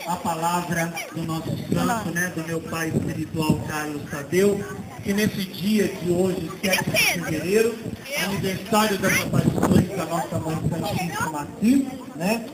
a palavra do nosso santo, né, do meu pai espiritual Carlos Tadeu, que nesse dia de hoje, 7 de fevereiro, aniversário das aparições da nossa Mãe Santíssima aqui, né,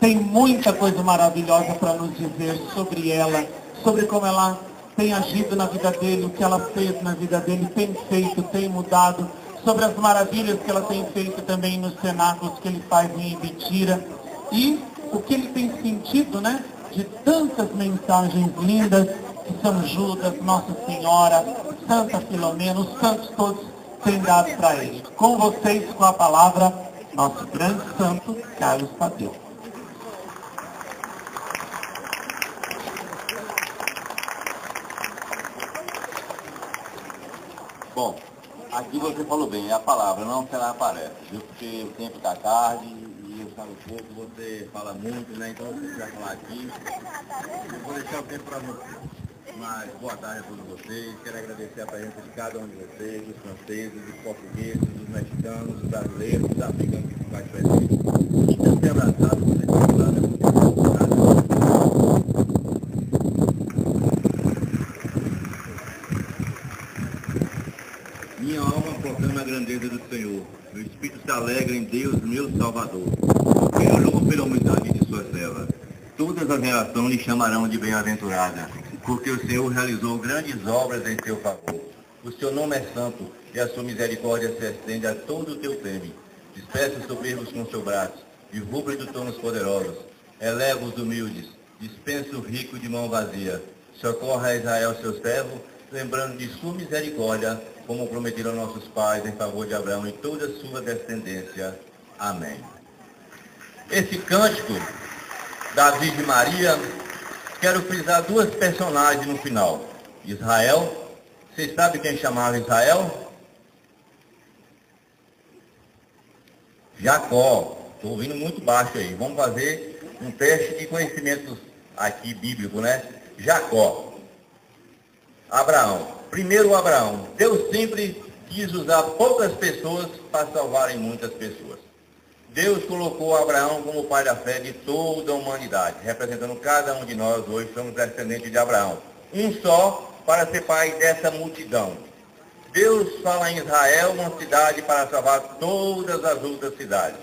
tem muita coisa maravilhosa para nos dizer sobre ela, sobre como ela tem agido na vida dele, o que ela fez na vida dele, tem feito, tem mudado, sobre as maravilhas que ela tem feito também nos cenáculos que ele faz em Ibitira, e o que ele tem sentido, né, de tantas mensagens lindas que São Judas, Nossa Senhora, Santa Filomena, os santos todos têm dado para ele. Com vocês, com a palavra, nosso grande santo Carlos Tadeu. Bom, aqui você falou bem, é a palavra, não que ela aparece, viu? Porque o tempo está tarde e eu falo pouco, você fala muito, né? Então você vai falar aqui. Eu vou deixar o tempo para você. Mas boa tarde a todos vocês, quero agradecer a presença de cada um de vocês, dos franceses, dos portugueses, dos mexicanos, dos brasileiros, dos africanos que estão presentes. Então, se abraçado, você tem lá, né? Minha alma proclama a grandeza do Senhor. Meu espírito se alegra em Deus, meu Salvador. Porque olhou pela humildade de sua serva. Todas as gerações lhe chamarão de bem-aventurada, porque o Senhor realizou grandes obras em seu favor. O seu nome é santo, e a sua misericórdia se estende a todo o teu teme. Dispersa os soberbos com seu braço, e rubra de tronos poderosos. Eleva os humildes, dispensa o rico de mão vazia. Socorre a Israel, seu servo, lembrando de sua misericórdia, como prometeram nossos pais em favor de Abraão e toda a sua descendência. Amém. Esse cântico da Virgem Maria, quero frisar duas personagens no final. Israel, vocês sabem quem chamava Israel? Jacó. Estou ouvindo muito baixo aí. Vamos fazer um teste de conhecimentos aqui bíblico, né? Jacó. Abraão. Primeiro Abraão. Deus sempre quis usar poucas pessoas para salvarem muitas pessoas. Deus colocou Abraão como pai da fé de toda a humanidade, representando cada um de nós hoje, somos descendentes de Abraão. Um só para ser pai dessa multidão. Deus fala em Israel, uma cidade para salvar todas as outras cidades.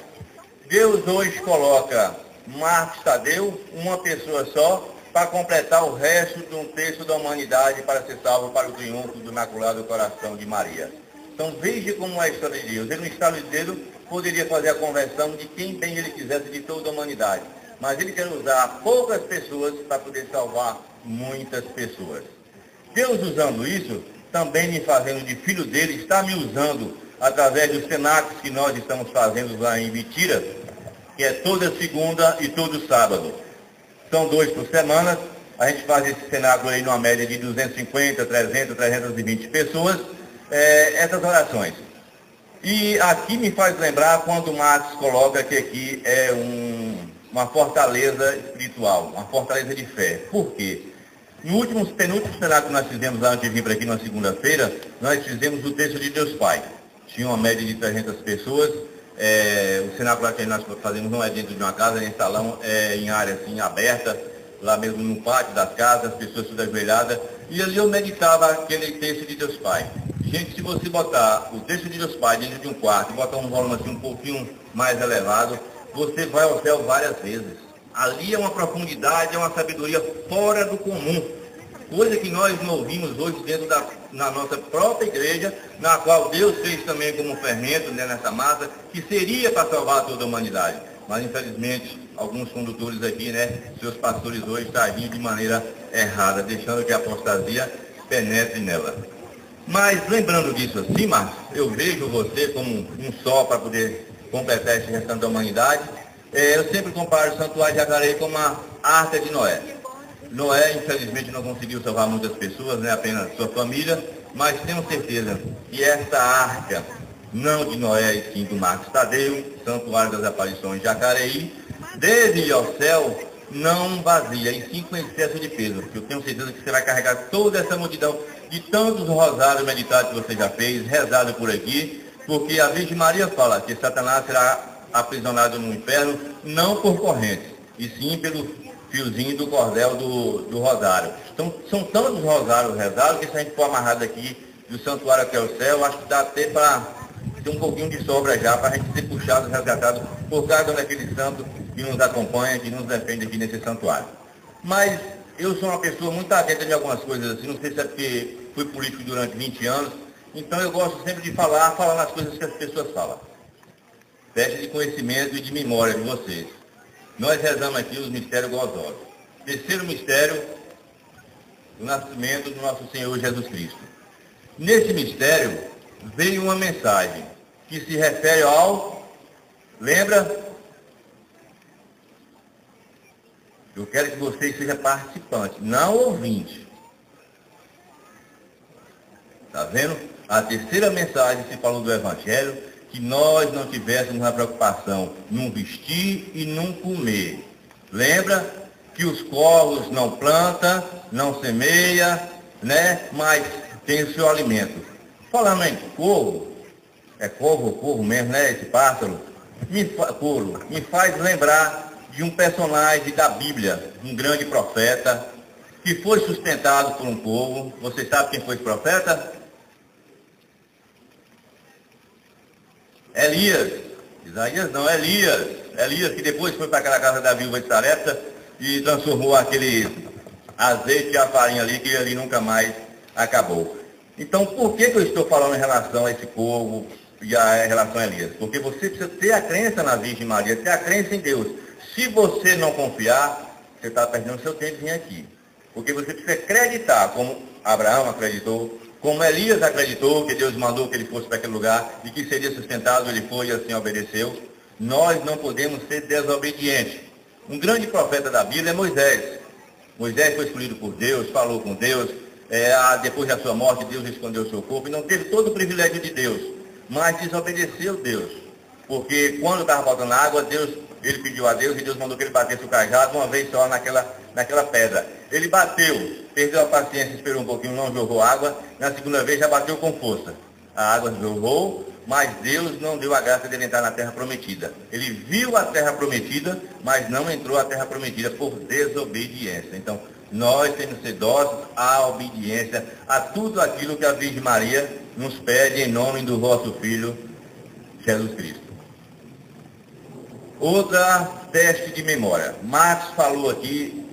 Deus hoje coloca Marcos Tadeu, uma pessoa só, para completar o resto de um terço da humanidade para ser salvo para o triunfo do Imaculado Coração de Maria. Então veja como é a história de Deus. Ele, no estado de dedo, poderia fazer a conversão de quem bem ele quisesse de toda a humanidade. Mas ele quer usar poucas pessoas para poder salvar muitas pessoas. Deus usando isso, também me fazendo de filho dele, está me usando através dos cenáculos que nós estamos fazendo lá em Ibitira, que é toda segunda e todo sábado. São 2 por semana, a gente faz esse cenáculo aí numa média de 250, 300, 320 pessoas, essas orações. E aqui me faz lembrar quando o Marcos coloca que aqui é uma fortaleza espiritual, uma fortaleza de fé. Por quê? No penúltimo cenáculo que nós fizemos lá antes de vir para aqui na segunda-feira, nós fizemos o texto de Deus Pai. Tinha uma média de 300 pessoas. O cenáculo que nós fazemos não é dentro de uma casa, é em salão, em área assim aberta, lá mesmo no pátio das casas, as pessoas tudo ajoelhadas. E ali eu meditava aquele texto de Deus Pai. Gente, se você botar o texto de Deus Pai dentro de um quarto e botar um volume assim um pouquinho mais elevado, você vai ao céu várias vezes. Ali é uma profundidade, é uma sabedoria fora do comum. Coisa que nós não ouvimos hoje dentro na nossa própria igreja, na qual Deus fez também como fermento, né, nessa massa, que seria para salvar toda a humanidade. Mas, infelizmente, alguns condutores aqui, né, seus pastores hoje estão agindo de maneira errada, deixando que a apostasia penetre nela. Mas, lembrando disso assim, Marcos, eu vejo você como um só para poder completar esse restante da humanidade. Eu sempre comparo o Santuário de Jacareí como a Arca de Noé. Noé, infelizmente, não conseguiu salvar muitas pessoas, né, apenas sua família, mas tenho certeza que essa arca, não de Noé e sim do Marcos Tadeu, Santuário das Aparições de Jacareí, deve ir ao céu não vazia, e sim com excesso de peso, porque eu tenho certeza que você vai carregar toda essa multidão de tantos rosários meditados que você já fez, rezado por aqui, porque a Virgem Maria fala que Satanás será aprisionado no inferno, não por correntes, e sim pelo fiozinho do cordel do rosário. Então, são tantos rosários rezados que se a gente for amarrado aqui do santuário até o céu, acho que dá até para ter um pouquinho de sobra já, para a gente ser puxado, resgatado por cada um daqueles santos que nos acompanha, que nos defende aqui nesse santuário. Mas eu sou uma pessoa muito atenta em algumas coisas assim, não sei se é porque fui político durante 20 anos, então eu gosto sempre de falar nas coisas que as pessoas falam. Teste de conhecimento e de memória de vocês. Nós rezamos aqui os mistérios gozosos. Terceiro mistério, o nascimento do nosso Senhor Jesus Cristo. Nesse mistério, veio uma mensagem que se refere ao... Lembra? Eu quero que vocês sejam participantes, não ouvintes. Está vendo? A terceira mensagem se falou do Evangelho, que nós não tivéssemos a preocupação num vestir e num comer. Lembra que os corvos não plantam, não semeia, né? Mas tem o seu alimento. Falando em corvo, é corvo ou corvo mesmo, né? Esse pássaro, me faz lembrar de um personagem da Bíblia, um grande profeta, que foi sustentado por um povo. Você sabe quem foi esse profeta? Elias. Isaías não, Elias. Elias, que depois foi para aquela casa da viúva de Sarepta e transformou aquele azeite e a farinha ali, que ali nunca mais acabou. Então, por que eu estou falando em relação a esse povo e em relação a Elias? Porque você precisa ter a crença na Virgem Maria, ter a crença em Deus. Se você não confiar, você está perdendo seu tempo em vir aqui. Porque você precisa acreditar, como Abraão acreditou, como Elias acreditou que Deus mandou que ele fosse para aquele lugar e que seria sustentado, ele foi e assim obedeceu. Nós não podemos ser desobedientes. Um grande profeta da Bíblia é Moisés. Moisés foi escolhido por Deus, falou com Deus, depois da sua morte Deus escondeu o seu corpo e não teve todo o privilégio de Deus, mas desobedeceu Deus. Porque quando estava faltando água, ele pediu a Deus e Deus mandou que ele batesse o cajado uma vez só naquela pedra. Ele bateu, perdeu a paciência, esperou um pouquinho, não jogou água. Na segunda vez já bateu com força. A água jogou, mas Deus não deu a graça de ele entrar na terra prometida. Ele viu a terra prometida, mas não entrou na terra prometida por desobediência. Então, nós temos que ser dóceis à obediência, a tudo aquilo que a Virgem Maria nos pede em nome do vosso Filho, Jesus Cristo. Outra teste de memória. Marcos falou aqui,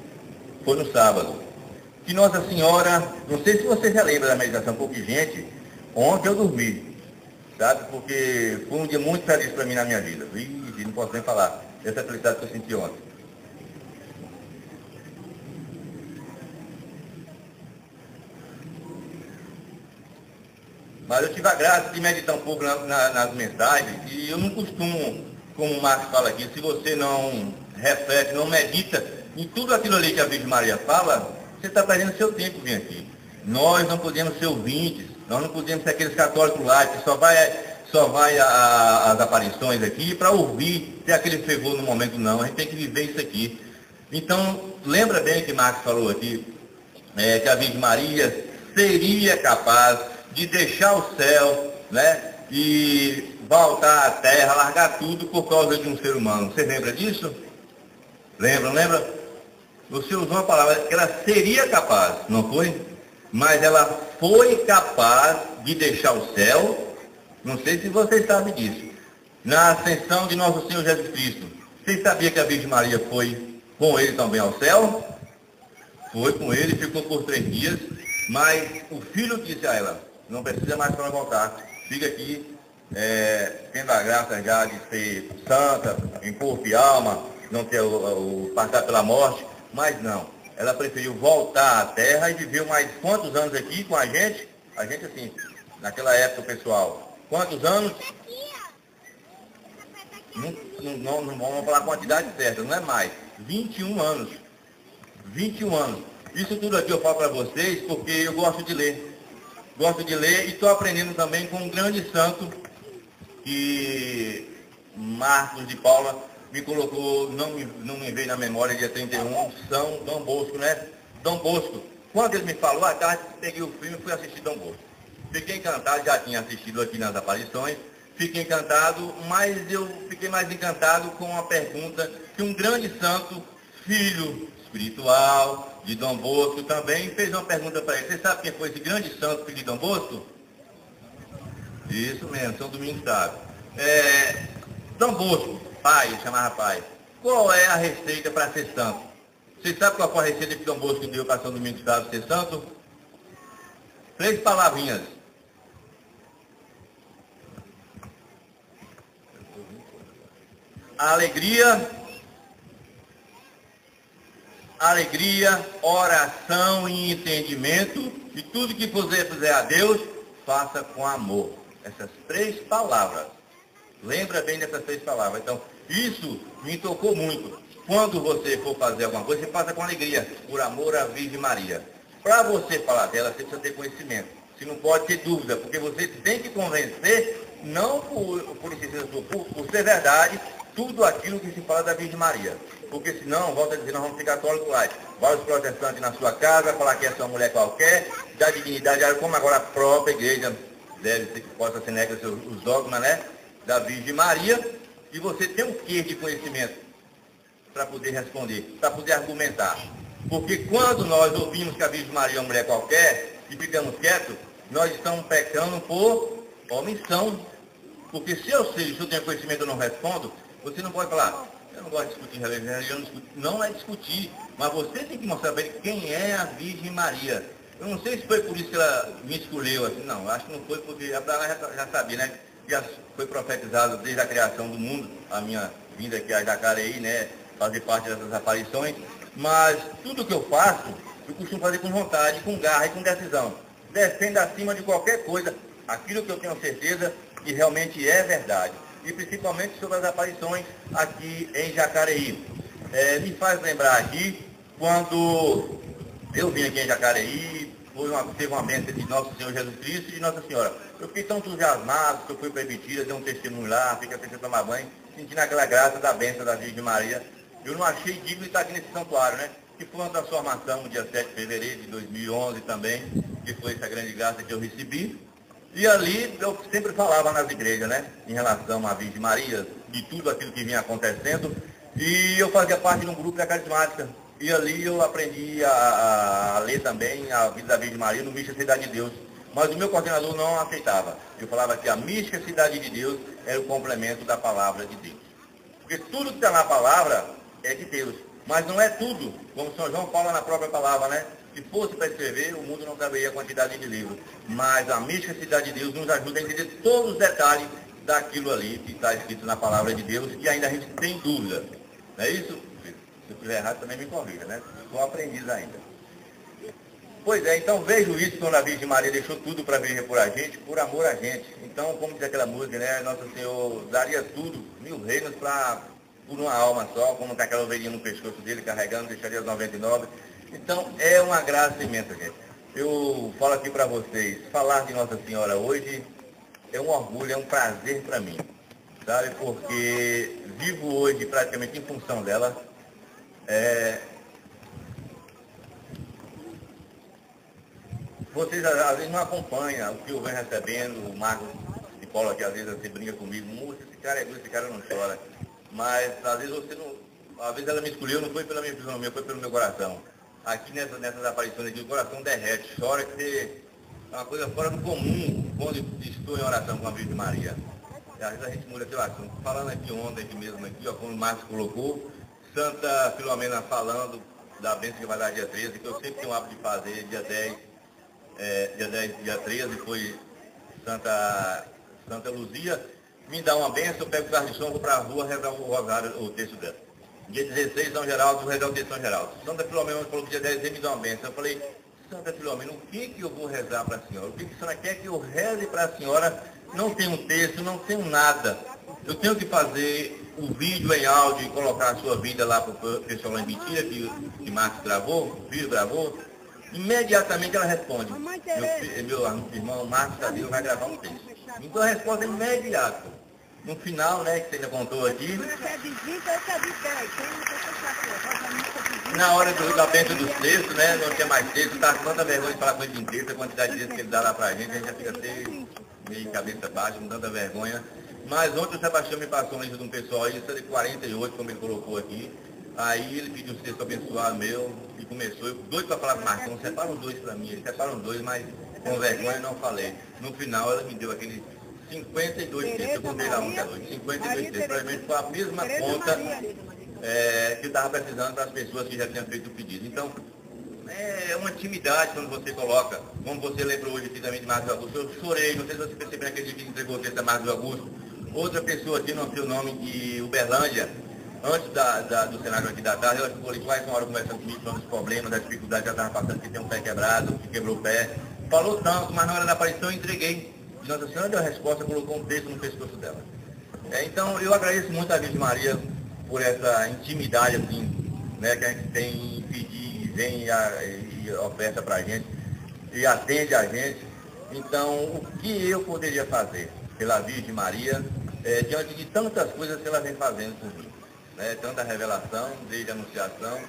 foi no sábado, que Nossa Senhora, não sei se você já lembra da meditação, porque, gente, ontem eu dormi, sabe? Porque foi um dia muito feliz para mim na minha vida. Não posso nem falar dessa felicidade que eu senti ontem. Mas eu tive a graça de meditar um pouco nas mensagens, e eu não costumo, como o Marcos fala aqui, se você não reflete, não medita em tudo aquilo ali que a Virgem Maria fala, você está perdendo seu tempo vir aqui. Nós não podemos ser ouvintes, nós não podemos ser aqueles católicos lá que só vai às aparições aqui para ouvir, ter aquele fervor no momento, não. A gente tem que viver isso aqui. Então, lembra bem que Marcos falou aqui, que a Virgem Maria seria capaz de deixar o céu, né, e voltar à terra, largar tudo por causa de um ser humano. Você lembra disso? Lembra? Você usou uma palavra que ela seria capaz, não foi? Mas ela foi capaz de deixar o céu. Não sei se vocês sabem disso. Na ascensão de nosso Senhor Jesus Cristo, vocês sabiam que a Virgem Maria foi com ele também ao céu? Foi com ele, ficou por 3 dias, mas o filho disse a ela: não precisa mais para voltar, fica aqui, tendo a graça já de ser santa, em corpo e alma, não ter passar pela morte, mas não. Ela preferiu voltar à terra e viveu mais quantos anos aqui com a gente? A gente assim, naquela época, pessoal, quantos anos? Não vamos falar a quantidade certa, não é mais. 21 anos. 21 anos. Isso tudo aqui eu falo para vocês porque eu gosto de ler. Gosto de ler e estou aprendendo também com um grande santo que Marcos de Paula me colocou, não me veio na memória, dia 31, São Dom Bosco, né? Dom Bosco. Quando ele me falou, à tarde, peguei o filme e fui assistir Dom Bosco. Fiquei encantado, já tinha assistido aqui nas aparições, fiquei encantado, mas eu fiquei mais encantado com a pergunta que um grande santo, filho espiritual de Dom Bosco, também fez uma pergunta para ele. Você sabe quem foi esse grande santo, filho de Dom Bosco? Isso mesmo, São Domingos sabe. Dom Bosco, pai, ele chamava pai. Qual é a receita para ser santo? Você sabe qual foi a receita que Dom Bosco deu para São Domingos Sábio ser santo? 3 palavrinhas. Alegria, oração e entendimento, e tudo que você fizer a Deus, faça com amor. Essas 3 palavras. Lembra bem dessas 3 palavras. Então, isso me tocou muito. Quando você for fazer alguma coisa, você faça com alegria, por amor à Virgem Maria. Para você falar dela, você precisa ter conhecimento. Você não pode ter dúvida, porque você tem que convencer, não por ser verdade, tudo aquilo que se fala da Virgem Maria. Porque senão, volta a dizer, nós vamos ficar católicos lá. Vários protestantes na sua casa, falar que é só uma mulher qualquer, dá dignidade, como agora a própria igreja deve ser que possa ser nega os dogmas, né, da Virgem Maria, e você tem um quê de conhecimento para poder responder, para poder argumentar. Porque quando nós ouvimos que a Virgem Maria é uma mulher qualquer e ficamos quietos, nós estamos pecando por omissão. Porque se eu tenho conhecimento e eu não respondo, você não pode falar, eu não gosto de discutir religião, não é discutir, mas você tem que mostrar para ele quem é a Virgem Maria. Eu não sei se foi por isso que ela me escolheu assim, não, acho que não foi porque Abraão já sabia, né? Já foi profetizado desde a criação do mundo, a minha vinda aqui a Jacareí, né? Fazer parte dessas aparições, mas tudo que eu faço, eu costumo fazer com vontade, com garra e com decisão. Defendo acima de qualquer coisa aquilo que eu tenho certeza que realmente é verdade. E principalmente sobre as aparições aqui em Jacareí. Me faz lembrar aqui, quando eu vim aqui em Jacareí, teve uma bênção de Nosso Senhor Jesus Cristo e de Nossa Senhora. Eu fiquei tão entusiasmado que eu fui para Ibitira, dei um testemunho lá, fiquei a tomar banho, sentindo aquela graça da bênção da Virgem Maria. Eu não achei digno de estar aqui nesse santuário, né? Que foi uma transformação no dia 7 de fevereiro de 2011 também, que foi essa grande graça que eu recebi. E ali eu sempre falava nas igrejas, né? Em relação à Virgem Maria, de tudo aquilo que vinha acontecendo. E eu fazia parte de um grupo da carismática. E ali eu aprendi a ler também a vida da Virgem Maria no Mística Cidade de Deus. Mas o meu coordenador não aceitava. Eu falava que a Mística Cidade de Deus era o complemento da palavra de Deus. Porque tudo que está na palavra é de Deus. Mas não é tudo, como São João fala na própria palavra, né? Se fosse para escrever, o mundo não caberia a quantidade de livros. Mas a Mística Cidade de Deus nos ajuda a entender todos os detalhes daquilo ali que está escrito na palavra de Deus e ainda a gente tem dúvida. Não é isso? Se eu estiver errado, também me corrija, né? Sou aprendiz ainda. Pois é, então vejo isso quando a Virgem Maria deixou tudo para vir por a gente, por amor a gente. Então, como diz aquela música, né? Nosso Senhor daria tudo, 1000 reinos por uma alma só, como está aquela ovelhinha no pescoço dele, carregando, deixaria as 99. Então, é uma graça imensa, gente. Eu falo aqui para vocês, falar de Nossa Senhora hoje é um orgulho, é um prazer para mim, sabe? Porque vivo hoje praticamente em função dela. Vocês às vezes não acompanham o que eu venho recebendo, o Marcos de Paulo aqui às vezes você brinca comigo, moço, esse cara é doido, esse cara não chora. Mas às vezes você não. Às vezes ela me escolheu, não foi pela minha fisionomia, foi pelo meu coração. Aqui nessas aparições aqui, o coração derrete, chora, que é uma coisa fora do comum quando estou em oração com a Virgem Maria. E às vezes a gente muda aquele assunto. Falando aqui ontem, aqui mesmo, aqui, ó, como o Marcos colocou, Santa Filomena falando da bênção que vai dar dia 13, que eu sempre tenho o hábito de fazer, dia 10, dia 13, foi Santa Luzia, me dá uma bênção, eu pego o carro de som, vou para a rua, rezar o rosário, o texto dela. Dia 16, São Geraldo, vou rezar o texto de São Geraldo. Santa Filomena falou que dia 10 ele me dá uma bênção. Eu falei, Santa Filomena, o que eu vou rezar para a senhora? O que a senhora quer que eu reze para a senhora? Não tenho texto, não tenho nada. Eu tenho que fazer o vídeo em áudio e colocar a sua vida lá para o pessoal lá em Mentira, que Marcos gravou, o filho gravou. Imediatamente ela responde. Meu irmão Marcos Tadeu vai gravar um texto. Então a resposta é imediata. No final, né, que você ainda contou aqui. Na hora da bênção dos textos, né, não tinha mais texto, tá com tanta vergonha de falar com ele em texto, a quantidade de texto que ele dá lá pra gente, a gente já fica meio cabeça baixa, com tanta vergonha. Mas ontem o Sebastião me passou uma lista de um pessoal aí, isso é de 48, como ele colocou aqui. Aí ele pediu um texto abençoado meu e começou, eu doido para falar com o Marcão, separam dois para mim, eles separam dois, mas com vergonha não falei. No final ela me deu aquele 52 textos, eu contei lá um, 52 textos, provavelmente foi a mesma conta que eu estava precisando para as pessoas que já tinham feito o pedido. Então, é uma intimidade quando você coloca, como você lembrou hoje aqui também de Marcos Augusto, eu chorei, não sei se você percebeu naquele dia que entregou o texto a Marcos Augusto, outra pessoa aqui, não sei o nome, de Uberlândia, antes do cenário aqui da tarde, ela ficou ali quase uma hora conversando comigo, falando dos problemas, das dificuldades que ela estava passando, que tem um pé quebrado, que quebrou o pé, falou tanto, mas na hora da aparição eu entreguei, e Nossa Senhora deu a resposta, colocou um texto no pescoço dela. Então, eu agradeço muito a Virgem Maria por essa intimidade, assim, né, que a gente tem em pedir, e vem e oferta para a gente, e atende a gente. Então, o que eu poderia fazer pela Virgem Maria, diante de tantas coisas que ela vem fazendo por mim? Né? Tanta revelação, desde a anunciação,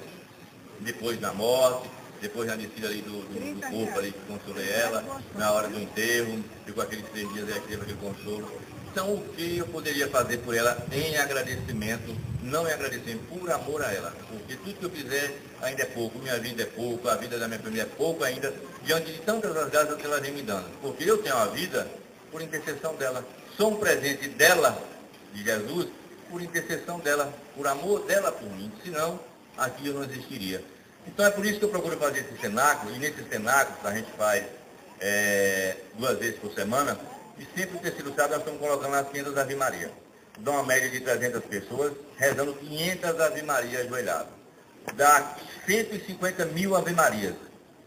depois da morte, depois da descida ali do corpo ali que consolei ela, na hora do enterro, ficou aqueles 3 dias aí que teve aquele consolo. Então, o que eu poderia fazer por ela em agradecimento, não em agradecimento, por amor a ela? Porque tudo que eu fizer ainda é pouco, minha vida é pouco, a vida da minha família é pouco ainda, diante de tantas as graças que ela vem me dando. Porque eu tenho a vida por intercessão dela. Sou um presente dela, de Jesus, por intercessão dela, por amor dela por mim. Senão, aqui eu não existiria. Então é por isso que eu procuro fazer esse cenáculo, e nesse cenáculo a gente faz 2 vezes por semana, e sempre o terceiro sábado nós estamos colocando as 500 Ave Maria. Dá uma média de 300 pessoas, rezando 500 Ave Maria ajoelhadas. Dá 150 mil Ave Marias.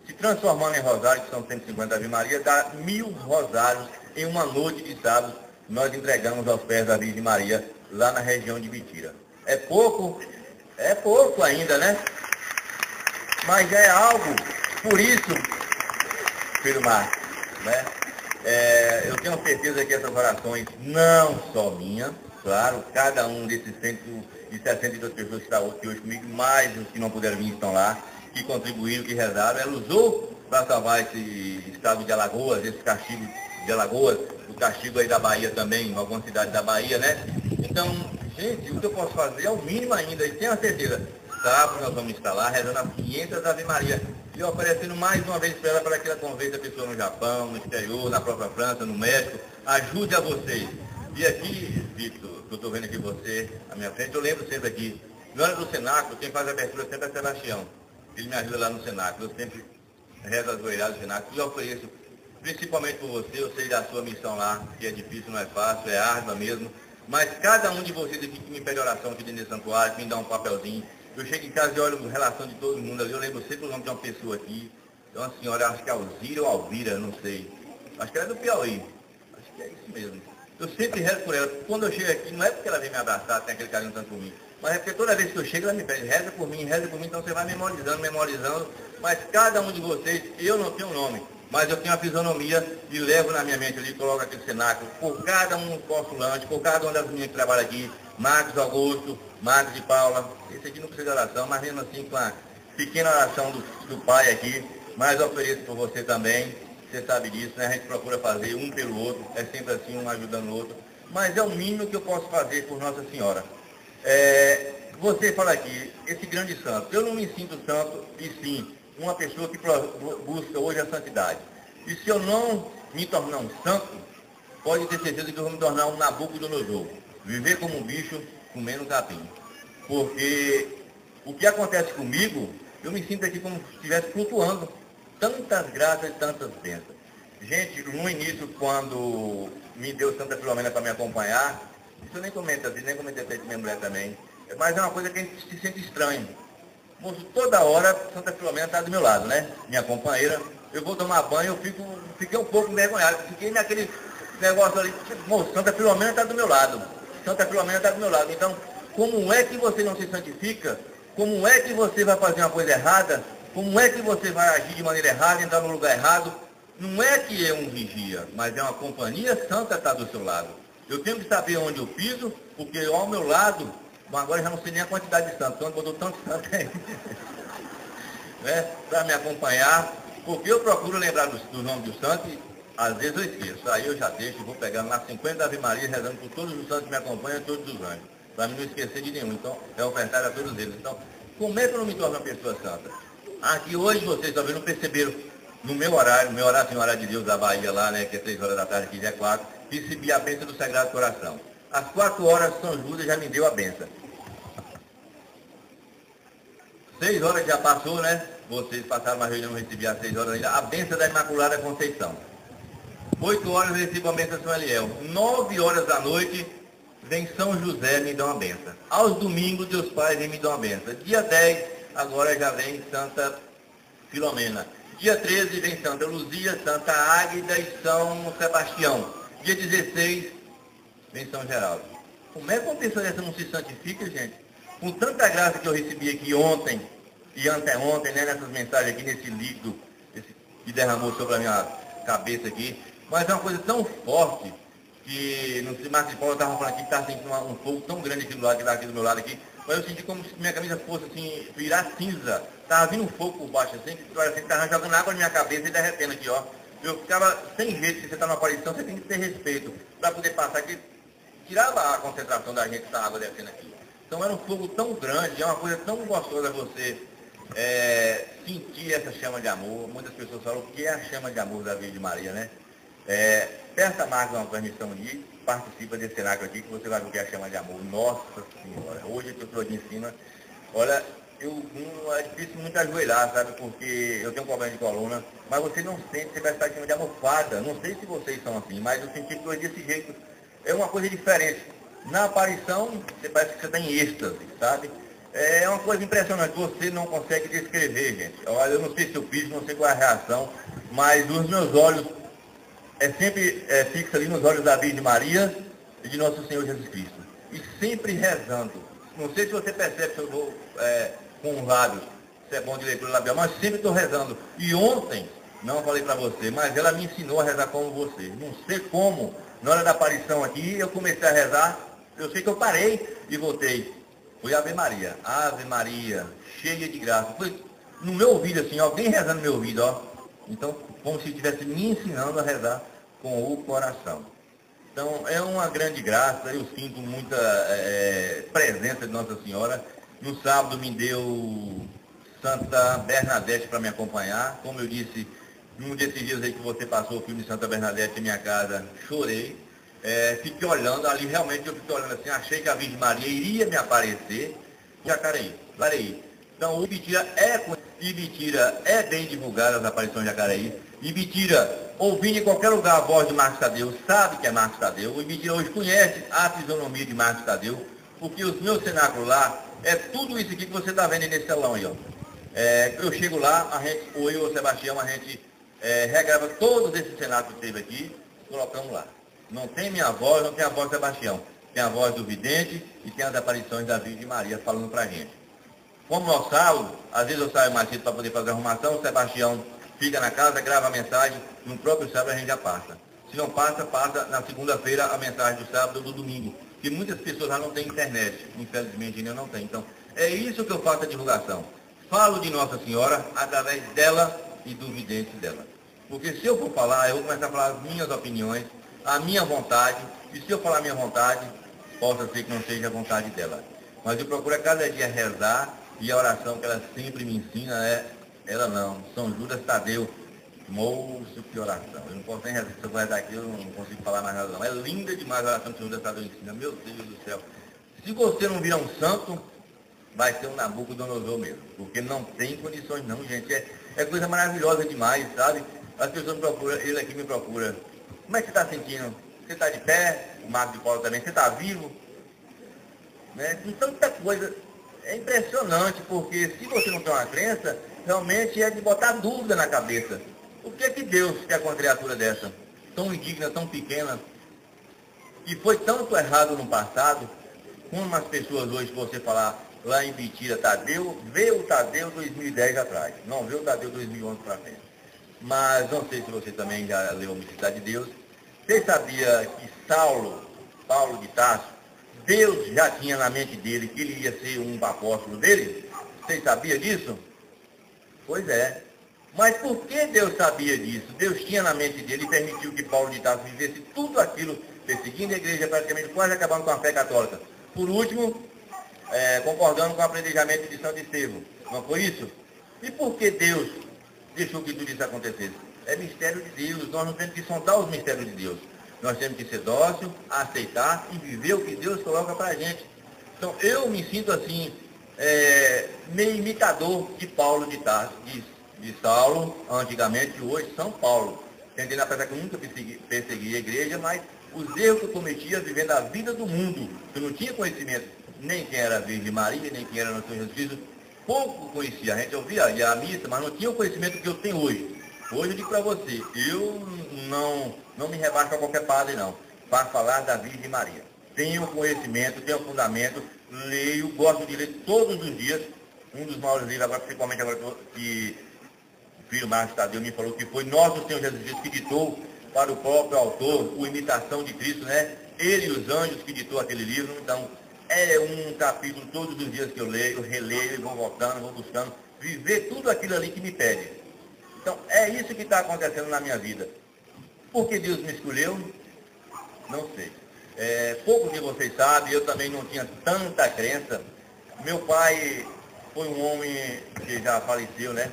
Se transformando em rosário, que são 150 Ave Maria, dá 1000 rosários em uma noite de sábado, nós entregamos aos pés da Virgem Maria, lá na região de Bitira. É pouco? É pouco ainda, né? Mas é algo, por isso, filho Marcos, né? Eu tenho certeza que essas orações, não só minha, claro, cada um desses 162 pessoas que estão aqui hoje comigo, mais os que não puderam vir estão lá, que contribuíram, que rezaram, ela usou para salvar esse estado de Alagoas, esse castigo de Alagoas, o castigo aí da Bahia também, em algumas cidades da Bahia, né? Então, gente, o que eu posso fazer é o mínimo ainda, e tenho a certeza, sábado nós vamos estar lá, rezando as 500 Ave Maria, e oferecendo mais uma vez para que ela convença a pessoa no Japão, no exterior, na própria França, no México, ajude a vocês. E aqui, Vitor, que eu estou vendo aqui você, à minha frente, eu lembro sempre aqui, na hora do cenáculo, quem faz a abertura sempre é Sebastião. Ele me ajuda lá no cenáculo, eu sempre rezo as goiadas do cenáculo e ofereço, principalmente por você, eu sei da sua missão lá, que é difícil, não é fácil, é árdua mesmo, mas cada um de vocês aqui que me pede oração aqui dentro do santuário, que me dá um papelzinho, eu chego em casa e olho a relação de todo mundo ali, eu lembro sempre o nome de uma pessoa aqui, é uma senhora, acho que é Alzira ou Alvira, não sei, acho que ela é do Piauí, acho que é isso mesmo. Eu sempre rezo por ela, quando eu chego aqui, não é porque ela vem me abraçar, tem aquele carinho tanto por mim, mas é porque toda vez que eu chego ela me pede, reza por mim, então você vai memorizando, mas cada um de vocês, eu não tenho nome, mas eu tenho a fisionomia e levo na minha mente ali, coloco aquele cenáculo, por cada um postulante, por cada uma das meninas que trabalham aqui, Marcos Augusto, Marcos de Paula, esse aqui não precisa de oração, mas mesmo assim com a pequena oração do pai aqui, mas ofereço por você também, você sabe disso, né? A gente procura fazer um pelo outro, é sempre assim, um ajudando o outro, mas é o mínimo que eu posso fazer por Nossa Senhora. Você fala aqui, esse grande santo, eu não me sinto santo, e sim, uma pessoa que busca hoje a santidade. E se eu não me tornar um santo, pode ter certeza que eu vou me tornar um Nabucodonosor. Viver como um bicho, comendo capim. Porque o que acontece comigo, eu me sinto aqui como se estivesse flutuando. Tantas graças e tantas bênçãos. Gente, no início, quando me deu Santa Filomena para me acompanhar, isso eu nem comentei até com minha mulher também, mas é uma coisa que a gente se sente estranho. Moço, toda hora Santa Filomena está do meu lado, né? Minha companheira, eu vou tomar banho, fiquei um pouco envergonhado, fiquei naquele negócio ali, moço, Santa Filomena está do meu lado, Santa Filomena está do meu lado. Então, como é que você não se santifica? Como é que você vai fazer uma coisa errada? Como é que você vai agir de maneira errada, entrar no lugar errado? Não é que é um vigia, mas é uma companhia santa que está do seu lado. Eu tenho que saber onde eu piso, porque ao meu lado, agora já não sei nem a quantidade de santos, então botou tanto santo aí, né, para me acompanhar, porque eu procuro lembrar do nome dos santos, Às vezes eu esqueço, aí eu já deixo e vou pegando nas 50 Ave Maria, rezando por todos os santos que me acompanham, todos os anjos, para mim não esquecer de nenhum. Então, é ofertar a todos eles. Então, como é que eu não me torno uma pessoa santa? Aqui hoje vocês talvez não perceberam, no meu horário assim, o horário de Deus da Bahia lá, né, que é 3 horas da tarde, aqui já é 4, recebi a bênção do Sagrado Coração. Às 4 horas, São Judas já me deu a bênção. 6 horas já passou, né? Vocês passaram, mas eu não recebi às 6 horas ainda. A bênção da Imaculada Conceição. 8 horas eu recebo a bênção de São Eliel. 9 horas da noite, vem São José me dá uma bênção. Aos domingos, Deus Pai vem me dar uma bênção. Dia 10, agora já vem Santa Filomena. Dia 13 vem Santa Luzia, Santa Águida e São Sebastião. Dia 16 vem São Geraldo. Como é que uma pessoa dessa não se santifica, gente? Com tanta graça que eu recebi aqui ontem e anteontem, né, nessas mensagens aqui, nesse líquido que derramou sobre a minha cabeça aqui, mas é uma coisa tão forte que, não sei, Marcos Paulo estava falando aqui, que estava sentindo um fogo tão grande aqui do lado, que estava aqui do meu lado aqui, mas eu senti como se minha camisa fosse assim, virar cinza, estava vindo um fogo por baixo assim, que estava jogando água na minha cabeça e derretendo aqui, ó. Eu ficava sem jeito, se você está numa aparição, você tem que ter respeito, para poder passar aqui, tirava a concentração da gente, essa água descendo aqui. Então era um fogo tão grande, é uma coisa tão gostosa você sentir essa chama de amor. Muitas pessoas falam o que é a chama de amor da Virgem Maria, né? Peça mais uma transmissão de participa desse cenário aqui, que você vai ver o que é a chama de amor. Nossa Senhora, hoje que eu estou aqui em cima, olha, é difícil muito ajoelhar, sabe? Porque eu tenho um problema de coluna, mas você não sente, você vai estar em cima de almofada. Não sei se vocês são assim, mas eu senti que hoje desse jeito é uma coisa diferente. Na aparição, você parece que você está em êxtase, sabe? É uma coisa impressionante, você não consegue descrever, gente. Olha, eu não sei se eu fiz, não sei qual é a reação, mas os meus olhos sempre fixo ali nos olhos da Virgem Maria e de Nosso Senhor Jesus Cristo. E sempre rezando. Não sei se você percebe se eu vou com os lábios, se é bom de leitura labial, mas sempre estou rezando. E ontem, não falei para você, mas ela me ensinou a rezar como você. Não sei como, na hora da aparição aqui, eu comecei a rezar. Eu sei que eu parei e voltei. Foi Ave Maria, cheia de graça. Foi no meu ouvido, assim, alguém rezando no meu ouvido, ó. Então, como se estivesse me ensinando a rezar com o coração. Então, é uma grande graça, eu sinto muita presença de Nossa Senhora. No sábado me deu Santa Bernadette para me acompanhar. Como eu disse, num desses dias aí que você passou o filme de Santa Bernadette em minha casa, chorei. Fiquei olhando, ali realmente eu fiquei olhando assim, achei que a Virgem Maria iria me aparecer, Jacareí, Lareí. Então, o Ibitira é bem divulgado as aparições de Jacareí. Ibitira, ouvindo em qualquer lugar a voz de Marcos Tadeu, sabe que é Marcos Tadeu. O Ibitira hoje conhece a fisionomia de Marcos Tadeu, porque os meus cenáculos lá, é tudo isso aqui que você está vendo nesse salão aí, ó. Eu chego lá, eu e o Sebastião, a gente regrava todos esses cenáculos que teve aqui, colocamos lá. Não tem minha voz, não tem a voz do Sebastião. Tem a voz do vidente e tem as aparições da Virgem Maria falando pra gente. Como eu saio, às vezes eu saio mais cedo para poder fazer a arrumação, o Sebastião fica na casa, grava a mensagem, no próprio sábado a gente já passa. Se não passa, passa na segunda-feira a mensagem do sábado ou do domingo. Porque muitas pessoas lá não têm internet, infelizmente ainda não tem. Então, é isso que eu faço a divulgação. Falo de Nossa Senhora através dela e do vidente dela. Porque se eu for falar, eu vou começar a falar as minhas opiniões, a minha vontade, e se eu falar a minha vontade, possa ser que não seja a vontade dela. Mas eu procuro a cada dia rezar, e a oração que ela sempre me ensina ela não, São Judas Tadeu, moço, que oração. Eu não posso nem rezar, se eu vou rezar aqui, eu não consigo falar mais nada não. É linda demais a oração que São Judas Tadeu ensina, meu Deus do céu. Se você não virar um santo, vai ser um Nabucodonosor mesmo, porque não tem condições não, gente. É coisa maravilhosa demais, sabe? As pessoas me procuram, ele aqui me procura. Como é que você está sentindo? Você está de pé? O Marcos de Paulo também. Você está vivo? Né? Com tanta coisa. É impressionante, porque se você não tem uma crença, realmente é de botar dúvida na cabeça. O que é que Deus quer com uma criatura dessa? Tão indigna, tão pequena, que foi tanto errado no passado, como as pessoas hoje, você falar lá em Bitira, Tadeu, vê o Tadeu 2010 atrás. Não vê o Tadeu 2011 para frente. Mas não sei se você também já leu a Mística de Deus. Você sabia que Paulo de Tarso, Deus já tinha na mente dele que ele ia ser um apóstolo dele? Você sabia disso? Pois é. Mas por que Deus sabia disso? Deus tinha na mente dele e permitiu que Paulo de Tarso vivesse tudo aquilo, perseguindo a igreja, praticamente quase acabando com a fé católica. Por último, concordando com o apedrejamento de Santo Estevão. Não foi isso? E por que Deus deixou que tudo isso acontecesse? É mistério de Deus. Nós não temos que sondar os mistérios de Deus. Nós temos que ser dócil, aceitar e viver o que Deus coloca para a gente. Então, eu me sinto assim, meio imitador de Paulo de Tarso, de Saulo, antigamente, e hoje São Paulo. Entendendo, apesar que eu nunca persegui a igreja, mas os erros que eu cometia vivendo a vida do mundo, que eu não tinha conhecimento, nem quem era a Virgem Maria, nem quem era Nosso Senhor Jesus Cristo, pouco conhecia. A gente ouvia a missa, mas não tinha o conhecimento que eu tenho hoje. Hoje eu digo para você, eu não me rebaixo a qualquer padre, não, para falar da Virgem Maria. Tenho conhecimento, tenho fundamento, leio, gosto de ler todos os dias. Um dos maiores livros, agora, principalmente agora que o filho Marcos Tadeu me falou que foi Nosso Senhor Jesus Cristo que ditou para o próprio autor, o Imitação de Cristo, né? Ele e os anjos que ditou aquele livro. Então, é um capítulo todos os dias que eu leio, releio e vou voltando, vou buscando, viver tudo aquilo ali que me pede. Então, é isso que está acontecendo na minha vida. Por que Deus me escolheu? Não sei. Pouco que vocês sabem, eu também não tinha tanta crença. Meu pai foi um homem que já faleceu, né?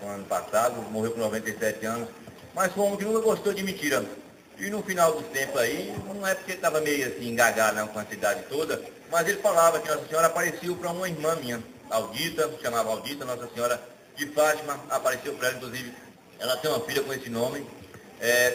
No ano passado, morreu com 97 anos. Mas foi um homem que nunca gostou de mentira. E no final dos tempos aí, não é porque ele estava meio assim, engagado, não, com a cidade toda, mas ele falava que Nossa Senhora apareceu para uma irmã minha, Aldita, chamava Aldita, Nossa Senhora de Fátima, apareceu para ela, inclusive, ela tem uma filha com esse nome.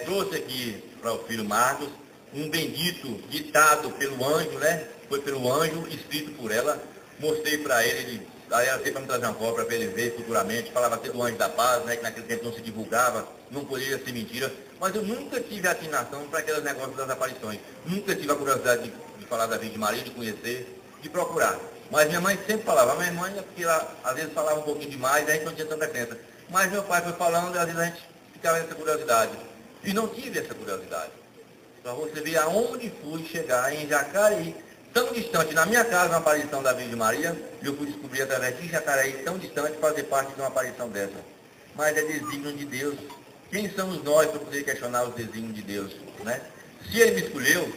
Trouxe aqui para o filho Marcos um bendito ditado pelo anjo, né? Foi pelo anjo, escrito por ela. Mostrei para ele, aí ela sempre para me trazer uma cópia para ele ver futuramente. Falava até do anjo da paz, né? Que naquele tempo não se divulgava, não poderia ser mentira. Mas eu nunca tive atinação para aqueles negócios das aparições. Nunca tive a curiosidade de falar da Virgem Maria, de conhecer, de procurar. Mas minha mãe sempre falava. A minha mãe, porque ela às vezes falava um pouquinho demais, a gente não tinha tanta crença. Mas meu pai foi falando e às vezes a gente ficava nessa curiosidade. E não tive essa curiosidade. Para você ver aonde fui chegar em Jacareí, tão distante, na minha casa, uma aparição da Virgem Maria, e eu fui descobrir através de Jacareí, tão distante, fazer parte de uma aparição dessa. Mas é desígnio de Deus. Quem somos nós para poder questionar os desígnios de Deus, né? Se Ele me escolheu,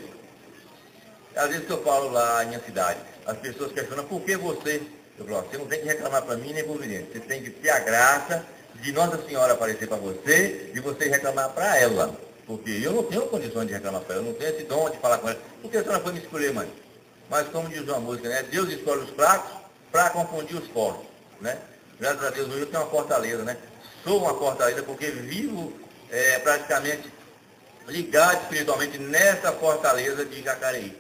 às vezes que eu falo lá na minha cidade, as pessoas questionam, por que você? Eu falo, você não tem que reclamar para mim nem por ninguém. Você tem que ter a graça de Nossa Senhora aparecer para você, e você reclamar para ela. Porque eu não tenho condições de reclamar para ela, eu não tenho esse dom de falar com ela. Porque a senhora foi me escolher, mãe. Mas como diz uma música, né? Deus escolhe os fracos para confundir os fortes, né? Graças a Deus, hoje eu tenho uma fortaleza, né? Sou uma fortaleza porque vivo praticamente ligado espiritualmente nessa fortaleza de Jacareí.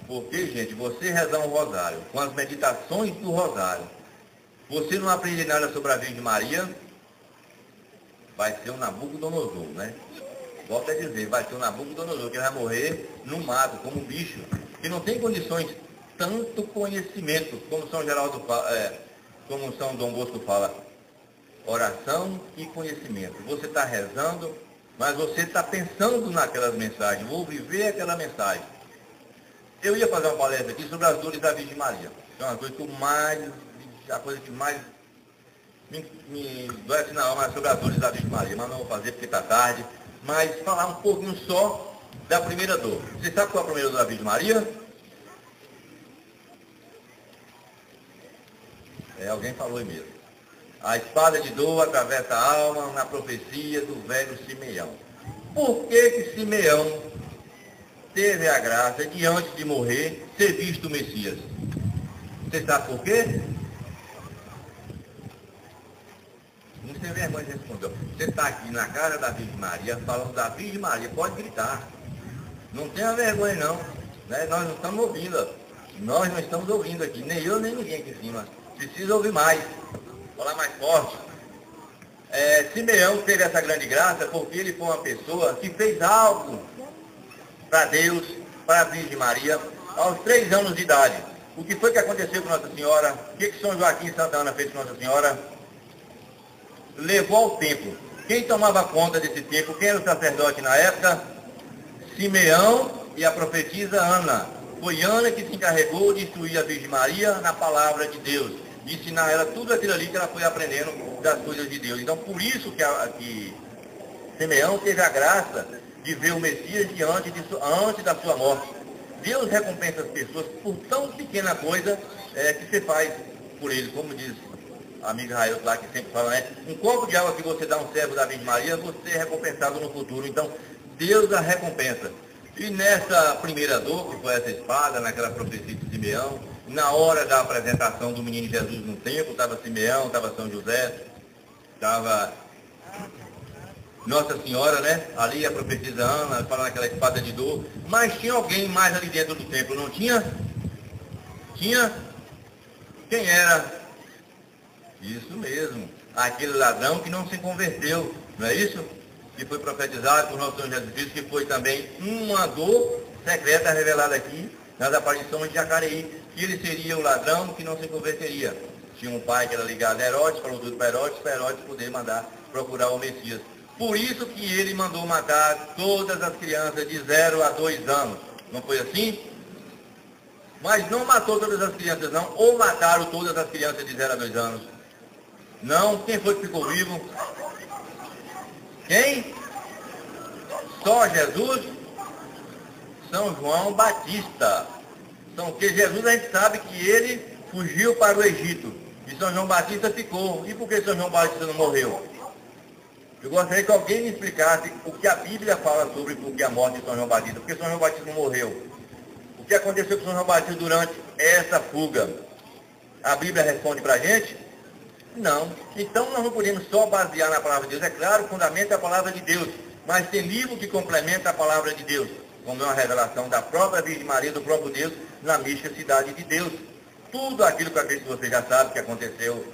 Porque, gente, você rezar um rosário, com as meditações do rosário, você não aprende nada sobre a Virgem Maria, vai ser um Nabucodonosor, né? Volto a dizer, vai ser um Nabucodonosor, que vai morrer no mato, como um bicho, que não tem condições, tanto conhecimento, como São Geraldo fala, como São Dom Bosco fala, oração e conhecimento. Você está rezando, mas você está pensando naquelas mensagens, vou viver aquela mensagem. Eu ia fazer uma palestra aqui sobre as dores da Virgem Maria. É uma coisa que a coisa que mais me dói assim na alma sobre as dores da Virgem Maria, mas não vou fazer porque está tarde. Mas falar um pouquinho só da primeira dor. Você sabe qual é a primeira dor da Virgem Maria? Alguém falou aí mesmo. A espada de dor atravessa a alma na profecia do velho Simeão. Por que Simeão teve a graça de, antes de morrer, ser visto o Messias? Você sabe por quê? Não tem vergonha de responder. Você está aqui na casa da Virgem Maria, falando da Virgem Maria, pode gritar. Não tenha vergonha não. Né? Nós não estamos ouvindo. Nós não estamos ouvindo aqui, nem eu, nem ninguém aqui em cima. Precisa ouvir mais. Falar mais forte. Simeão teve essa grande graça porque ele foi uma pessoa que fez algo para Deus, para a Virgem Maria, aos 3 anos de idade. O que foi que aconteceu com Nossa Senhora? O que São Joaquim e Santa Ana fez com Nossa Senhora? Levou ao templo. Quem tomava conta desse templo? Quem era o sacerdote na época? Simeão e a profetisa Ana. Foi Ana que se encarregou de instruir a Virgem Maria na palavra de Deus. de ensinar ela tudo aquilo ali que ela foi aprendendo das coisas de Deus. Então, por isso que Simeão teve a graça de ver o Messias antes da sua morte. Deus recompensa as pessoas por tão pequena coisa que você faz por ele, como diz a amiga Rael lá, que sempre fala, né? Um copo de água que você dá a um servo da Virgem Maria, você é recompensado no futuro. Então, Deus a recompensa. E nessa primeira dor, que foi essa espada, naquela profecia de Simeão, na hora da apresentação do menino Jesus no templo, estava Simeão, estava São José, estava Nossa Senhora, né? Ali a profetisa Ana, falando aquela espada de dor. Mas tinha alguém mais ali dentro do templo, não tinha? Tinha? Quem era? Isso mesmo. Aquele ladrão que não se converteu, não é isso? Que foi profetizado por nosso Senhor Jesus Cristo, que foi também uma dor secreta revelada aqui, nas aparições de Jacareí, que ele seria o ladrão que não se converteria. Tinha um pai que era ligado a Herodes, falou tudo para Herodes poder mandar procurar o Messias. Por isso que ele mandou matar todas as crianças de 0 a 2 anos. Não foi assim? Mas não matou todas as crianças não, ou mataram todas as crianças de 0 a 2 anos. Não, quem foi que ficou vivo? Quem? Só Jesus? São João Batista. Porque Jesus, a gente sabe que ele fugiu para o Egito. E São João Batista ficou. E por que São João Batista não morreu? Eu gostaria que alguém me explicasse o que a Bíblia fala sobre a morte de São João Batista. Por que São João Batista não morreu? O que aconteceu com São João Batista durante essa fuga? A Bíblia responde para a gente? Não. Então nós não podemos só basear na palavra de Deus. É claro, o fundamento é a palavra de Deus. Mas tem livro que complementa a palavra de Deus, como é uma revelação da própria Virgem Maria, do próprio Deus, na mística cidade de Deus. Tudo aquilo que eu acredito que você já sabe que aconteceu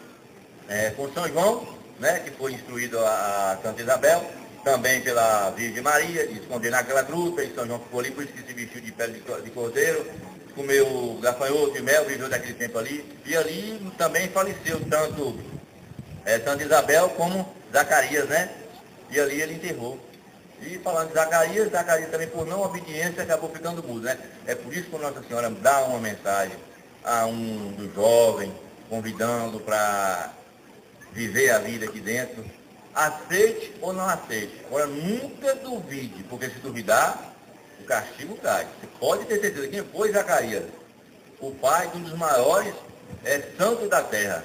com São João, né, que foi instruído a Santa Isabel, também pela Virgem Maria, de esconder naquela gruta, e São João ficou ali, por isso que se vestiu de pele de cordeiro, comeu gafanhoto e mel, viveu daquele tempo ali, e ali também faleceu tanto Santa Isabel como Zacarias, né? E ali ele enterrou. E falando de Zacarias também por não obediência acabou ficando mudo, né? É por isso que Nossa Senhora dá uma mensagem a um dos jovens, convidando para viver a vida aqui dentro. Aceite ou não aceite. Agora nunca duvide, porque se duvidar, o castigo cai. Você pode ter certeza. Quem foi Zacarias? O pai de um dos maiores santos da terra.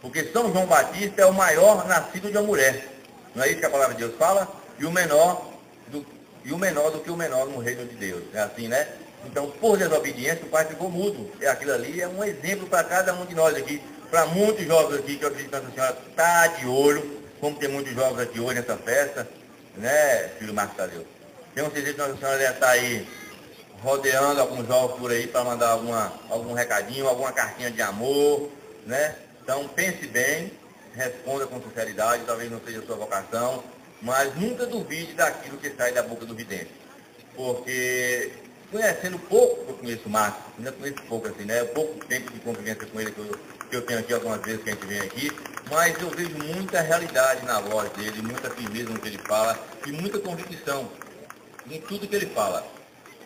Porque São João Batista é o maior nascido de uma mulher. Não é isso que a palavra de Deus fala? E o menor do que o menor no reino de Deus. É assim, né? Então, por desobediência, o pai ficou mudo. Aquilo ali é um exemplo para cada um de nós aqui. Para muitos jovens aqui, que eu acredito que Nossa Senhora está de olho, como tem muitos jovens aqui hoje nessa festa, né, filho Marcos Tadeu? Tenho certeza que Nossa Senhora deve estar aí rodeando alguns jovens por aí para mandar algum recadinho, alguma cartinha de amor, né? Então, pense bem, responda com sinceridade, talvez não seja a sua vocação, mas nunca duvide daquilo que sai da boca do vidente. Porque, conhecendo pouco, eu conheço o Marcos, ainda conheço pouco assim, né? Pouco tempo de convivência com ele que eu tenho aqui algumas vezes que a gente vem aqui, mas eu vejo muita realidade na voz dele, muita firmeza no que ele fala e muita convicção em tudo que ele fala.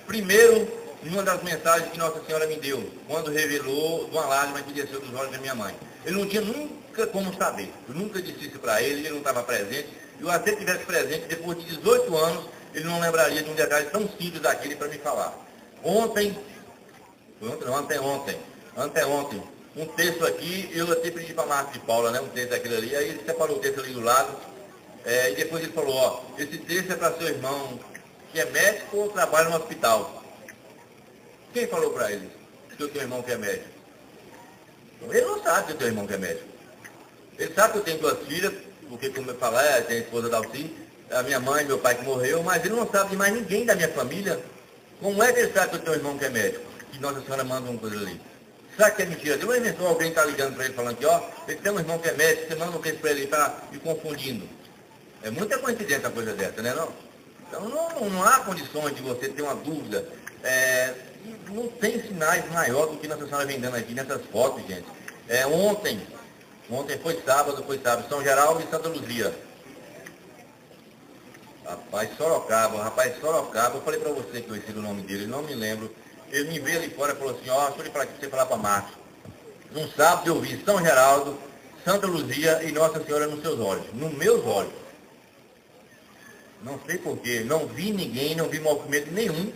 Primeiro, uma das mensagens que Nossa Senhora me deu, quando revelou uma lágrima que desceu dos olhos da minha mãe. Ele não tinha nunca como saber. Eu nunca disse isso para ele, ele não estava presente. E se ele estivesse presente, depois de 18 anos, ele não lembraria de um detalhe tão simples daquele para me falar. Ontem, um texto aqui, eu até pedi para Marcos de Paula, né, um texto daquele ali, aí ele separou o texto ali do lado, e depois ele falou, ó, esse texto é para seu irmão, que é médico ou trabalha no hospital. Quem falou para ele que eu tenho um irmão que é médico? Ele não sabe que eu tenho um irmão que é médico. Ele sabe que eu tenho 2 filhas, porque, como eu falei, tem a esposa da Alci, a minha mãe e meu pai que morreu, mas ele não sabe de mais ninguém da minha família. Como é que ele sabe que eu tenho um irmão que é médico? Que Nossa Senhora manda uma coisa ali. Sabe que é mentira? Deu uma invenção, alguém está ligando para ele falando que, ó, ele tem um irmão que é médico, você manda um texto para ele e está me confundindo. É muita coincidência uma coisa dessa, né, não? Então não há condições de você ter uma dúvida. Não tem sinais maior do que Nossa Senhora vem dando aqui nessas fotos, gente. Ontem foi sábado, São Geraldo e Santa Luzia. Rapaz Sorocaba, eu falei para você que eu esqueci o nome dele, não me lembro. Ele me veio ali fora e falou assim, ó, deixa eu falar aqui pra você falar para Marcos. num sábado eu vi São Geraldo, Santa Luzia e Nossa Senhora nos seus olhos, nos meus olhos. Não sei porquê, não vi ninguém, não vi movimento nenhum.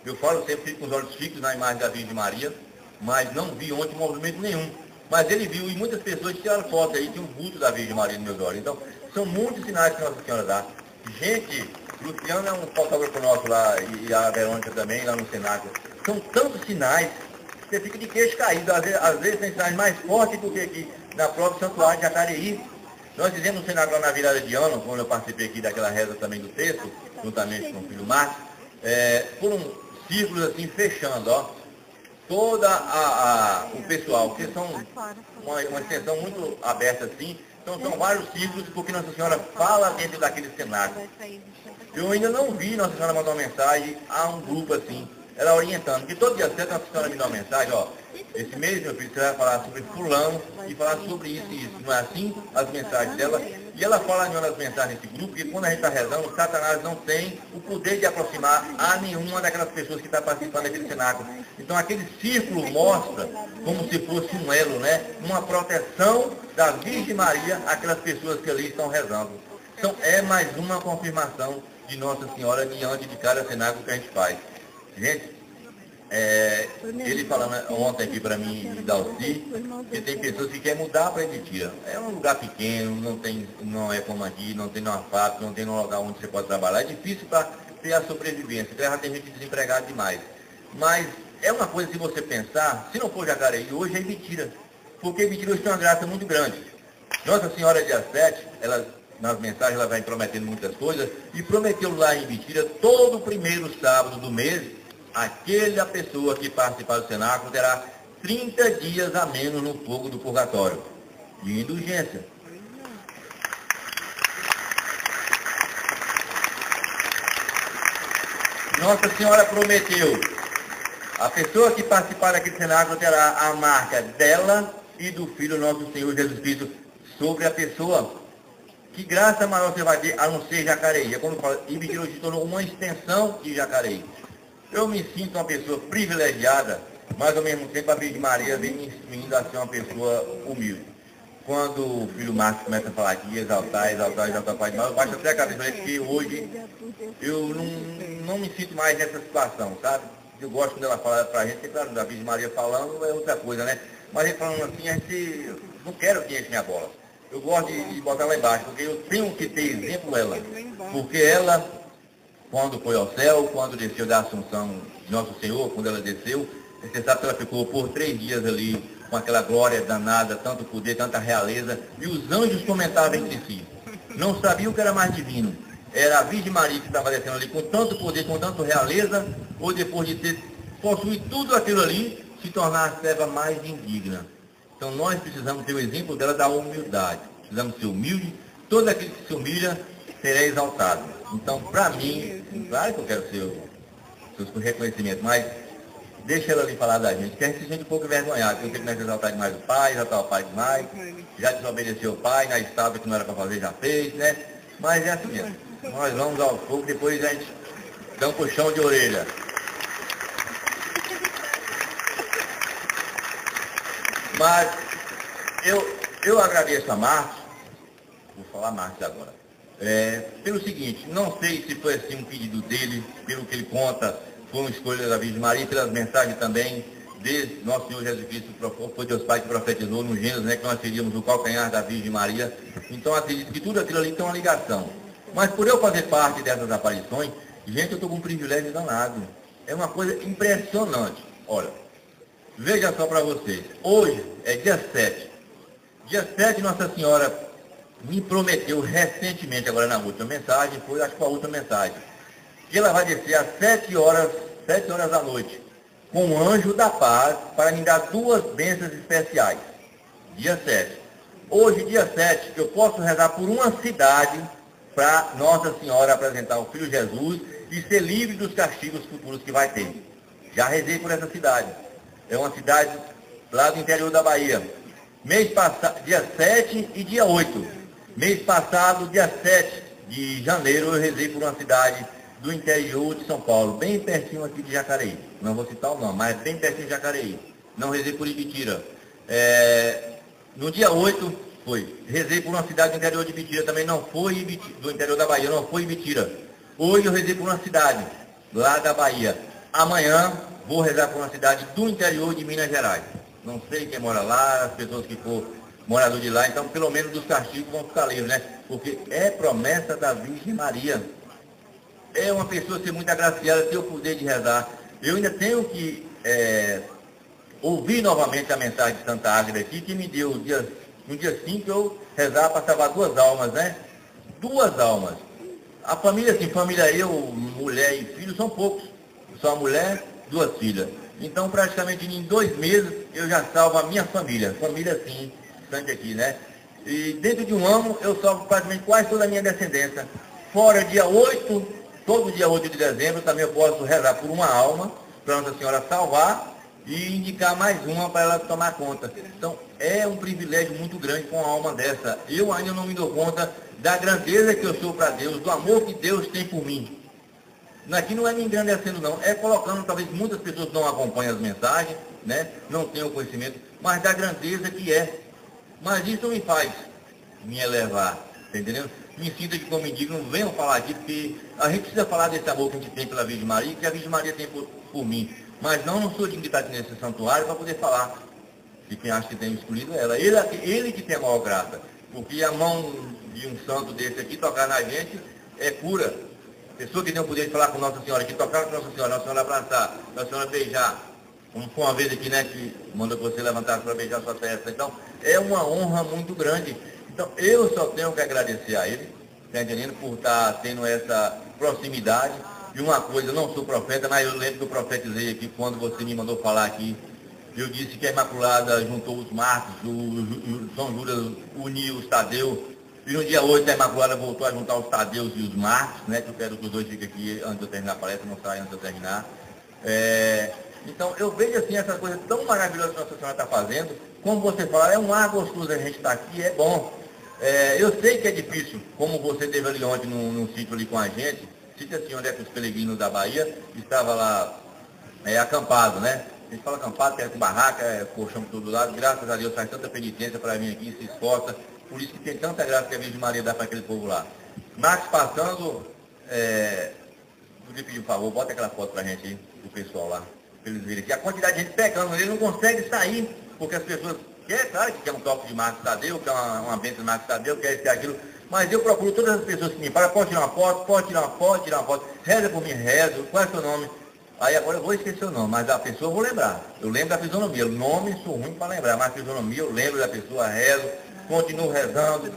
Eu falo sempre, fico com os olhos fixos na imagem da Virgem Maria, mas não vi ontem movimento nenhum. Mas ele viu, e muitas pessoas tiraram foto aí, tinha um vulto da Virgem Maria nos meus olhos. Então, são muitos sinais que Nossa Senhora dá. Gente, Luciano é um fotógrafo nosso lá, e a Verônica também, lá no Senac. São tantos sinais, que você fica de queixo caído. Às vezes tem sinais mais fortes do que aqui na própria Santuário de Jacareí. Nós fizemos no Senac lá na virada de ano, quando eu participei aqui daquela reza também do texto, juntamente com o filho Márcio, foram círculos assim, fechando, ó. Todo o pessoal, que são uma extensão muito aberta assim, então são vários círculos, porque Nossa Senhora fala dentro daquele cenário. Eu ainda não vi Nossa Senhora mandar uma mensagem a um grupo assim, ela orientando, porque todo dia certo Nossa Senhora me dá uma mensagem, ó, esse mês, meu filho, você vai falar sobre fulano e falar sobre isso e isso, não é assim? As mensagens dela, e ela fala em uma das mensagens nesse grupo, que quando a gente está rezando, Satanás não tem o poder de aproximar a nenhuma daquelas pessoas que estão participando daquele cenáculo. Então aquele círculo mostra como se fosse um elo, né? Uma proteção da Virgem Maria àquelas pessoas que ali estão rezando. Então é mais uma confirmação de Nossa Senhora diante de cada cenáculo que a gente faz. Gente, ele falando ontem aqui para mim e Dalci, que tem pessoas que querem mudar para Ibitira. É um lugar pequeno, não é como aqui, não tem uma fábrica, não tem um lugar onde você pode trabalhar. É difícil para ter a sobrevivência, já tem gente desempregada demais. Mas é uma coisa, se você pensar, se não for Jacareí, hoje é Ibitira. Porque Ibitira hoje tem uma graça muito grande. Nossa Senhora, dia 7, nas mensagens ela vai prometendo muitas coisas, e prometeu lá em Ibitira, todo o primeiro sábado do mês, aquela pessoa que participar do cenáculo terá 30 dias a menos no fogo do purgatório, de indulgência. Nossa Senhora prometeu, a pessoa que participar daquele cenáculo terá a marca dela e do Filho nosso Senhor Jesus Cristo sobre a pessoa. Que graça maior você vai ter a não ser Jacareí? É como eu falo, Ibitira se tornou uma extensão de Jacareí. Eu me sinto uma pessoa privilegiada, mas ao mesmo tempo a Virgem Maria vem me instruindo a ser uma pessoa humilde. Quando o filho Márcio começa a falar aqui, exaltar o Pai de Maria, eu baixo até a cabeça, porque hoje eu não me sinto mais nessa situação, sabe? Eu gosto quando ela fala pra gente, claro, da Virgem Maria falando é outra coisa, né? Mas ele falando assim, eu não quero que enche minha bola. Eu gosto de botar lá embaixo, porque eu tenho que ter exemplo dela. Porque ela, quando foi ao céu, quando desceu da Assunção de Nosso Senhor, quando ela desceu, você sabe que ela ficou por 3 dias ali, com aquela glória danada, tanto poder, tanta realeza, e os anjos comentavam entre si. Não sabiam o que era mais divino. Era a Virgem Maria que estava descendo ali com tanto poder, com tanto realeza, ou depois de ter possuído tudo aquilo ali, se tornar a serva mais indigna. Então nós precisamos ter o exemplo dela da humildade. Precisamos ser humildes, todo aquele que se humilha será exaltado. Então, para mim, claro que eu quero ser o reconhecimento, mas deixa ela ali falar da gente, que a gente se sente um pouco envergonhado, porque nós exaltar demais o pai, exaltar o pai demais, já desobedeceu o pai, na estátua que não era para fazer, já fez, né? Mas é assim mesmo. Nós vamos ao fogo, depois a gente dá um puxão de orelha. Mas eu agradeço a Márcio, vou falar Márcio agora, pelo seguinte, não sei se foi assim um pedido dele, pelo que ele conta, foi uma escolha da Virgem Maria, pelas mensagens também de Nosso Senhor Jesus Cristo, foi Deus Pai que profetizou no Gênesis, né, que nós seríamos o calcanhar da Virgem Maria. Então acredito que tudo aquilo ali tem uma ligação. Mas por eu fazer parte dessas aparições, gente, eu estou com um privilégio danado. É uma coisa impressionante. Olha, veja só para vocês, hoje é dia 7. Dia 7 Nossa Senhora me prometeu recentemente, agora na última mensagem, foi acho que a última mensagem, que ela vai descer às 7 horas da noite, com o anjo da paz, para me dar 2 bênçãos especiais. Dia 7. Hoje, dia 7, eu posso rezar por uma cidade para Nossa Senhora apresentar o Filho Jesus e ser livre dos castigos futuros que vai ter. Já rezei por essa cidade. É uma cidade lá do interior da Bahia. Mês passado, dia 7 e dia 8. Mês passado, dia 7 de janeiro, eu rezei por uma cidade do interior de São Paulo, bem pertinho aqui de Jacareí. Não vou citar o nome, mas bem pertinho de Jacareí. Não rezei por Ibitira. No dia 8, rezei por uma cidade do interior de Ibitira, também não foi do interior da Bahia, não foi Ibitira. Hoje eu rezei por uma cidade lá da Bahia. Amanhã vou rezar por uma cidade do interior de Minas Gerais. Não sei quem mora lá, as pessoas que for morador de lá, então pelo menos dos castigos vão ficar livres, né? Porque é promessa da Virgem Maria. É uma pessoa ser muito agraciada, ter o poder de rezar. Eu ainda tenho que ouvir novamente a mensagem de Santa Águeda aqui, que me deu no dia 5 eu rezar para salvar 2 almas, né? 2 almas. A família, assim, família eu, mulher e filho, são poucos. Só a mulher, 2 filhas. Então, praticamente em 2 meses, eu já salvo a minha família. Família, assim, bastante aqui, né? E dentro de um ano, eu salvo praticamente quase toda a minha descendência. Fora dia 8, todo dia 8 de dezembro, também eu posso rezar por uma alma, para Nossa Senhora salvar e indicar mais uma para ela tomar conta. Então, é um privilégio muito grande com uma alma dessa. Eu ainda não me dou conta da grandeza que eu sou para Deus, do amor que Deus tem por mim. Aqui não é me engrandecendo não, é colocando, talvez muitas pessoas não acompanham as mensagens, né? Não tenham conhecimento, mas da grandeza que é. Mas isso me faz me elevar, tá entendendo? Me sinto aqui como mendigo, não venham falar aqui, porque a gente precisa falar desse amor que a gente tem pela Virgem Maria, que a Virgem Maria tem por mim. Mas não sou digno de estar aqui nesse santuário para poder falar. E quem acha que tem escolhido ela. Ele que tem a maior graça. Porque a mão de um santo desse aqui tocar na gente é cura. Pessoa que tem o poder de falar com Nossa Senhora, que tocar com Nossa Senhora abraçar, Nossa Senhora beijar. Como foi uma vez aqui, né, que mandou você levantar para beijar sua testa. Então, é uma honra muito grande. Então, eu só tenho que agradecer a ele, tá entendendo, por estar tendo essa proximidade. De uma coisa, eu não sou profeta, mas eu lembro que eu profetizei aqui, quando você me mandou falar aqui, eu disse que a Imaculada juntou os Marcos, o São Judas uniu os Tadeu, e no dia 8 a Imaculada voltou a juntar os Tadeus e os Marcos, né, que eu quero que os dois fiquem aqui antes de eu terminar a palestra, não saia antes de eu terminar. Então, eu vejo assim, essa coisa tão maravilhosa que Nossa Senhora está fazendo, como você fala, é um ar gostoso a gente estar aqui, é bom. Eu sei que é difícil, como você teve ali ontem num sítio ali com a gente, sítio assim, onde é que os peregrinos da Bahia estavam lá acampado, né? A gente fala acampado, que é com barraca, colchão por todo lado, graças a Deus faz tanta penitência para vir aqui, se esforça, por isso que tem tanta graça que a Virgem Maria dá para aquele povo lá. Marcos passando, podia pedir um favor, bota aquela foto para a gente aí, do pessoal lá, para eles virem aqui. A quantidade de gente pecando, ele não consegue sair, porque as pessoas querem, claro que quer um toque de Marcos Tadeu, quer uma bênção de Marcos Tadeu, quer isso, quer aquilo, mas eu procuro todas as pessoas que me param, pode tirar uma foto, pode tirar uma foto, reza por mim, rezo, qual é o seu nome? Aí agora eu vou esquecer o nome, mas a pessoa eu vou lembrar. Eu lembro da fisionomia. O nome sou ruim para lembrar, mas a fisionomia eu lembro da pessoa, rezo, continuo rezando.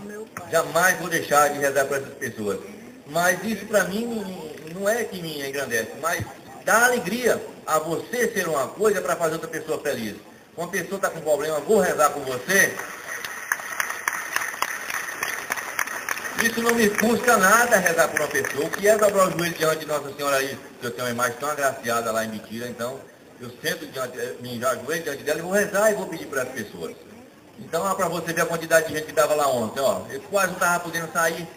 Jamais vou deixar de rezar para essas pessoas. Mas isso para mim não é que me engrandece, mas dá alegria a você ser uma coisa para fazer outra pessoa feliz. Uma pessoa está com problema, vou rezar por você. Isso não me custa nada rezar por uma pessoa. O que é dobrar o joelho diante de Nossa Senhora aí? Eu tenho uma imagem tão agraciada lá em Bitira, então eu sento me ajoelho diante dela e vou rezar e vou pedir para as pessoas. Então, para você ver a quantidade de gente que estava lá ontem, ó, eu quase não estava podendo sair.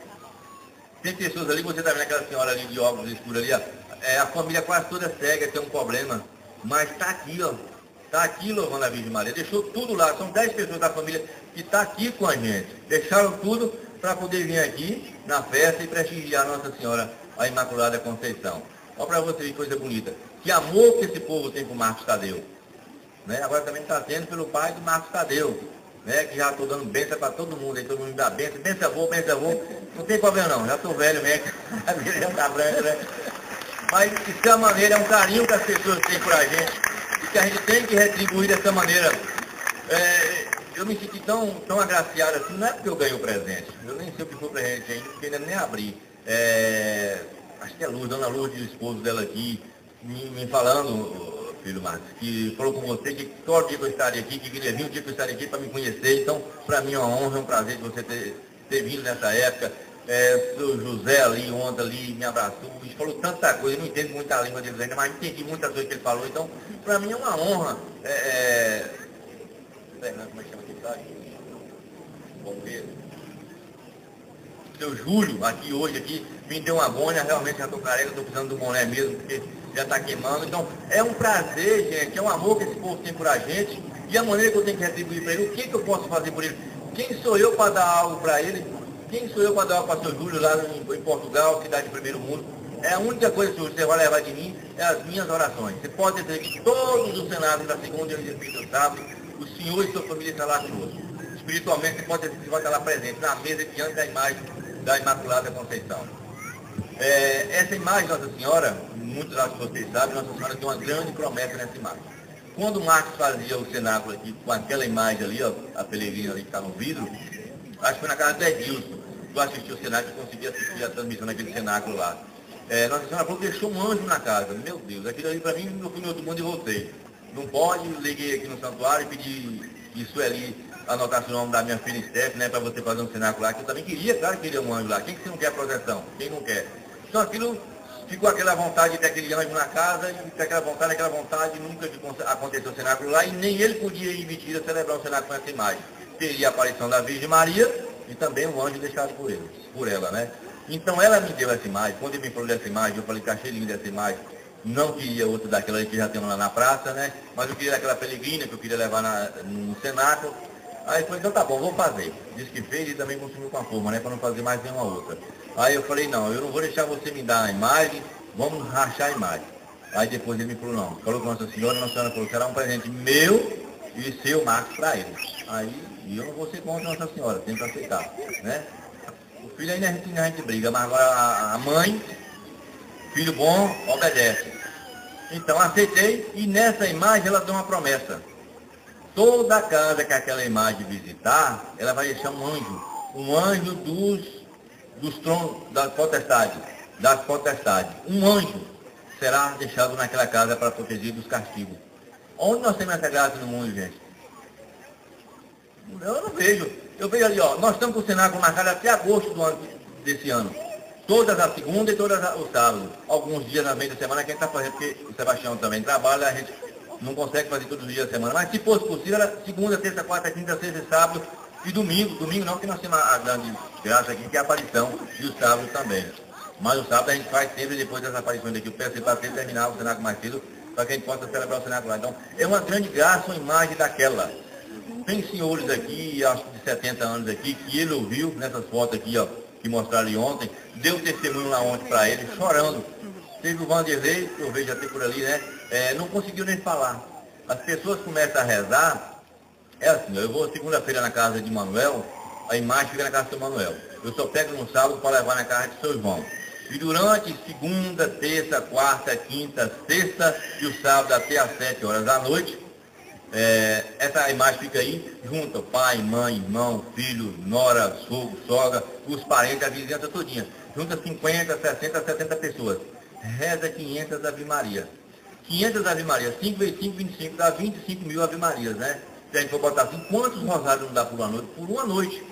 Tem pessoas ali, você está vendo aquela senhora ali de óculos escuros ali, ó, a família quase toda cega, tem um problema, mas está aqui, ó, está aqui louvando a Virgem Maria, deixou tudo lá, são 10 pessoas da família que estão aqui com a gente, deixaram tudo para poder vir aqui na festa e prestigiar Nossa Senhora, a Imaculada Conceição. Olha para você que coisa bonita. Que amor que esse povo tem com o Marcos Tadeu. Né? Agora também está tendo pelo pai do Marcos Tadeu. Né? Que já estou dando bênção para todo mundo. Aí todo mundo me dá bênção. Bênção avô, bênção avô. Não tem problema não. Já estou velho mesmo. A vida já está branca, né? Mas de uma maneira é um carinho que as pessoas têm por a gente. E que a gente tem que retribuir dessa maneira. Eu me senti tão agraciado assim, não é porque eu ganhei o presente, eu nem sei o que foi o presente ainda, porque ainda nem abri. Acho que é Luz, Dona Luz, o esposo dela aqui, me falando, filho Marcos, que falou com você que todo dia que eu estaria aqui, que queria vir um dia que eu estaria aqui para me conhecer, então para mim é uma honra, é um prazer de você ter vindo nessa época. O José ali, ontem ali, me abraçou, e falou tanta coisa, eu não entendo muita língua deles ainda, mas entendi muitas coisas que ele falou, então para mim é uma honra. Como é que chama aquele cara? Bombeiro. Seu Júlio, aqui hoje, aqui, me deu uma agônia, realmente já estou careca, estou precisando do boné mesmo, porque já está queimando. Então, é um prazer, gente, é um amor que esse povo tem por a gente, E a maneira que eu tenho que retribuir para ele, o que eu posso fazer por ele? Quem sou eu para dar algo para ele? Quem sou eu para dar algo para o Sr. Júlio lá em Portugal, cidade de primeiro mundo? É a única coisa que você vai levar de mim, é as minhas orações. Você pode dizer que todos os cenários da segunda e do sábado, o Senhor e sua família estarão lá conosco. Espiritualmente, você pode dizer que vai estar lá presente, na mesa, diante da imagem da Imaculada Conceição. Essa imagem de Nossa Senhora, muitos acho que vocês sabem, Nossa Senhora tem uma grande promessa nessa imagem. Quando Marcos fazia o cenáculo aqui, com aquela imagem ali, ó, a peregrina ali que está no vidro, acho que foi na casa do Edilson, que eu assisti o cenáculo e consegui assistir a transmissão daquele cenáculo lá. Nossa Senhora falou que deixou um anjo na casa. Meu Deus, aquilo ali para mim, eu fui no outro mundo e voltei. Não pode, liguei aqui no santuário e pedi que Sueli anotasse o nome da minha filha Steph, né, para você fazer um cenáculo lá, que eu também queria, claro que queria um anjo lá. Quem que você não quer proteção? Quem não quer? Então aquilo ficou aquela vontade de ter aquele anjo na casa, e ter aquela vontade, nunca aconteceu o cenáculo lá, e nem ele podia ir em Bitira celebrar o cenáculo com essa imagem. Teria a aparição da Virgem Maria e também um anjo deixado por ela, né? Então ela me deu essa imagem, quando ele me falou dessa imagem, eu falei que achei linda essa imagem, não queria outra daquela que já tem lá na praça, né? Mas eu queria aquela peregrina que eu queria levar no cenáculo. Aí eu falei, então tá bom, vou fazer. Disse que fez e também consumiu com a forma, né? Para não fazer mais nenhuma outra. Aí eu falei, não, eu não vou deixar você me dar a imagem, vamos rachar a imagem. Aí depois ele me falou, não, falou com Nossa Senhora falou, será um presente meu e seu, Marcos, para ele. Aí eu não vou ser contra Nossa Senhora, tenho que aceitar, né? O filho ainda a gente briga, mas agora a mãe, filho bom, obedece. Então aceitei e nessa imagem ela deu uma promessa. Toda casa que aquela imagem visitar, ela vai deixar um anjo dos tronos, das potestades. Um anjo será deixado naquela casa para proteger dos castigos. Onde nós temos essa graça no mundo, gente? Eu não vejo. Eu vejo ali, ó, nós estamos com o cenáculo marcado até agosto desse ano. Todas as segundas e todas os sábados. Alguns dias na meia da semana que a gente está fazendo, porque o Sebastião também trabalha, a gente não consegue fazer todos os dias da semana. Mas se fosse possível, era segunda, terça, quarta, quinta, sexta e sábado. E domingo. Domingo não, porque nós temos a grande graça aqui, que é a aparição. E o sábado também. Mas o sábado a gente faz sempre depois das aparições daqui. Eu peço para sempre terminar o cenáculo mais cedo, para que a gente possa celebrar o cenáculo lá. Então, é uma grande graça, uma imagem daquela. Tem senhores aqui, acho que de 70 anos aqui, que ele ouviu nessas fotos aqui, ó, que mostraram ali ontem, deu testemunho lá ontem para ele, chorando. Teve o Vanderlei, que eu vejo até por ali, né? Não conseguiu nem falar. As pessoas começam a rezar, é assim, eu vou segunda-feira na casa de Manuel, a imagem fica na casa do Manuel. Eu só pego no sábado para levar na casa de seu João. E durante segunda, terça, quarta, quinta, sexta e o sábado até às 7 horas da noite, essa imagem fica aí, junta pai, mãe, irmão, filho, nora, sogro, sogra, os parentes, a vizinhança todinha. Junta 50, 60, 70 pessoas. Reza 500 Ave Maria. 500 Ave Maria, 5 vezes 5, 25, dá 25 mil Ave Marias, né? Se a gente for botar assim, quantos rosários não dá por uma noite? Por uma noite.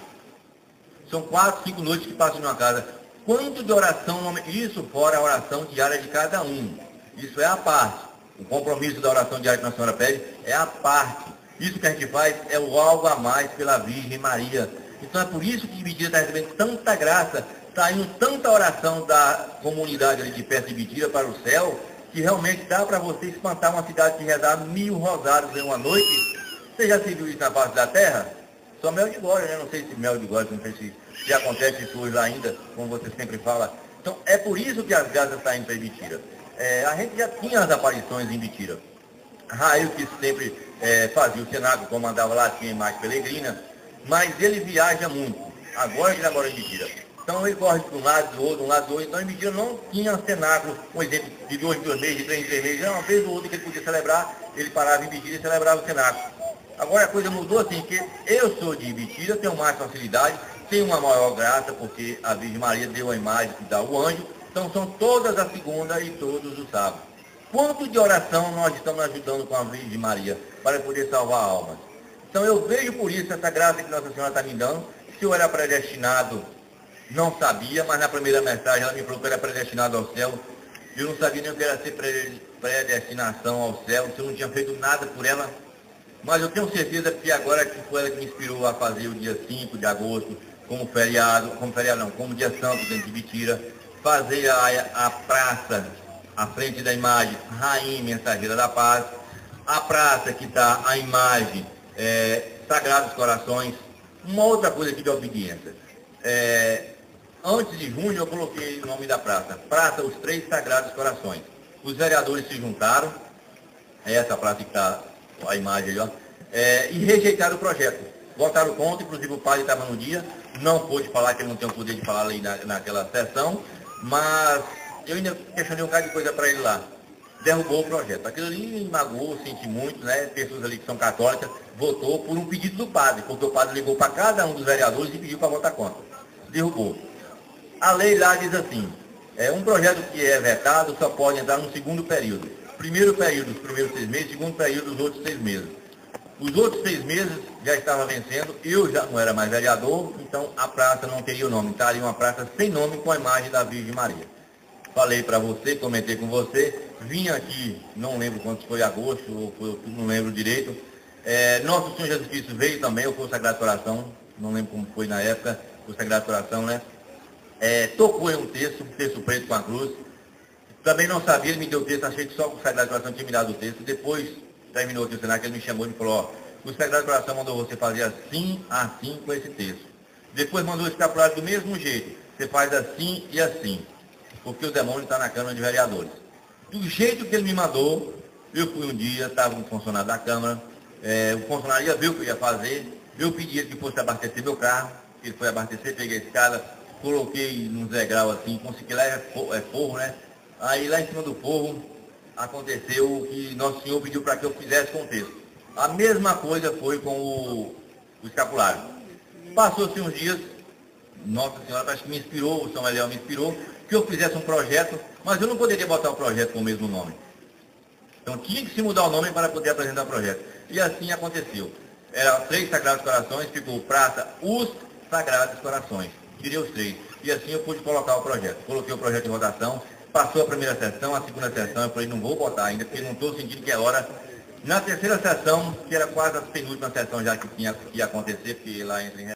São 4, 5 noites que passam numa casa. Quanto de oração, isso fora a oração diária de cada um. Isso é a parte. O compromisso da oração diária que Nossa Senhora pede é a parte. Isso que a gente faz é o algo a mais pela Virgem Maria. Então é por isso que Bitira está recebendo tanta graça, está indo tanta oração da comunidade ali de perto de Bitira para o céu, que realmente dá para você espantar uma cidade de rezar 1000 rosários em uma noite. Você já se viu isso na face da terra? Só Mel de Glória, né? Não sei se Mel de Glória, não sei se acontece isso hoje lá ainda, como você sempre fala. Então é por isso que as graças estão indo para Bitira. A gente já tinha as aparições em Bitira. Raio, que sempre fazia o cenáculo, comandava lá, tinha imagem peregrina, mas ele viaja muito. Agora que ele agora em Bitira. Então ele corre de um lado, do outro, Então em Bitira não tinha cenáculo, por exemplo, de 2 em 2 meses, de 3 em 3 meses. Uma vez ou outra que ele podia celebrar, ele parava em Bitira e celebrava o cenáculo. Agora a coisa mudou assim, que eu sou de Bitira, tenho mais facilidade, tenho uma maior graça, porque a Virgem Maria deu a imagem que dá o anjo. Então são todas as segundas e todos os sábados. Quanto de oração nós estamos ajudando com a Virgem Maria para poder salvar almas? Então eu vejo por isso essa graça que Nossa Senhora está me dando. Se eu era predestinado, não sabia, mas na primeira mensagem ela me falou que eu era predestinado ao céu. Eu não sabia nem o que era ser predestinação ao céu, se eu não tinha feito nada por ela. Mas eu tenho certeza que agora que foi ela que me inspirou a fazer o dia 5 de agosto, como dia santo dentro de Bitira, fazer a praça à frente da imagem Rainha Mensageira da Paz, A praça que está a imagem Sagrados Corações. Uma outra coisa aqui de obediência. Antes de junho eu coloquei o nome da praça. Praça Os Três Sagrados Corações. Os vereadores se juntaram, essa praça que está a imagem aí, ó, e rejeitaram o projeto. Votaram contra, inclusive o padre estava no dia, não pôde falar, que ele não tem o poder de falar ali naquela sessão, mas eu ainda questionei um bocado de coisa para ele lá. Derrubou o projeto. Aquilo ali me magoou, senti muito, né? Pessoas ali que são católicas, votou por um pedido do padre, porque o padre ligou para cada um dos vereadores e pediu para votar contra. Derrubou. A lei lá diz assim, um projeto que é vetado só pode entrar no segundo período. Primeiro período, os primeiros 6 meses, segundo período, os outros 6 meses. Os outros 6 meses já estava vencendo, eu já não era mais vereador, então a praça não teria o nome, estaria uma praça sem nome com a imagem da Virgem Maria. Falei para você, comentei com você, vim aqui, não lembro quanto foi agosto, ou foi, não lembro direito. Nosso Senhor Jesus Cristo veio também, ou foi o Sagrado Coração, não lembro como foi na época, o Sagrado Coração, né? Tocou em um texto preto com a cruz. Também não sabia, ele me deu o texto, achei que só o Sagrado Coração tinha me dado o texto. Depois, terminou aqui o cenário, que ele me chamou e me falou, ó, o Sagrado Coração mandou você fazer assim com esse texto. Depois mandou o escapulário do mesmo jeito, você faz assim e assim, porque o demônio está na Câmara de Vereadores. Do jeito que ele me mandou, eu fui um dia, estava um funcionário da Câmara, o funcionário ia ver o que eu ia fazer, eu pedi ele que fosse abastecer meu carro, ele foi abastecer, peguei a escada, coloquei num degrau assim, consegui lá, forro, né? Aí lá em cima do forro, aconteceu o que Nosso Senhor pediu para que eu fizesse com o texto. A mesma coisa foi com o escapulário. Passou-se uns dias, Nossa Senhora acho que me inspirou, o São Eliel me inspirou, que eu fizesse um projeto, mas eu não poderia botar o projeto com o mesmo nome. Então tinha que se mudar o nome para poder apresentar o projeto. E assim aconteceu. Era 3 Sagrados Corações, ficou Praça Os Sagrados Corações. Tirei os 3. E assim eu pude colocar o projeto. Coloquei o projeto em votação, passou a primeira sessão, a segunda sessão, eu falei, não vou botar ainda, porque não estou sentindo que é hora. Na terceira sessão, que era quase a penúltima sessão já que ia acontecer, porque lá entra em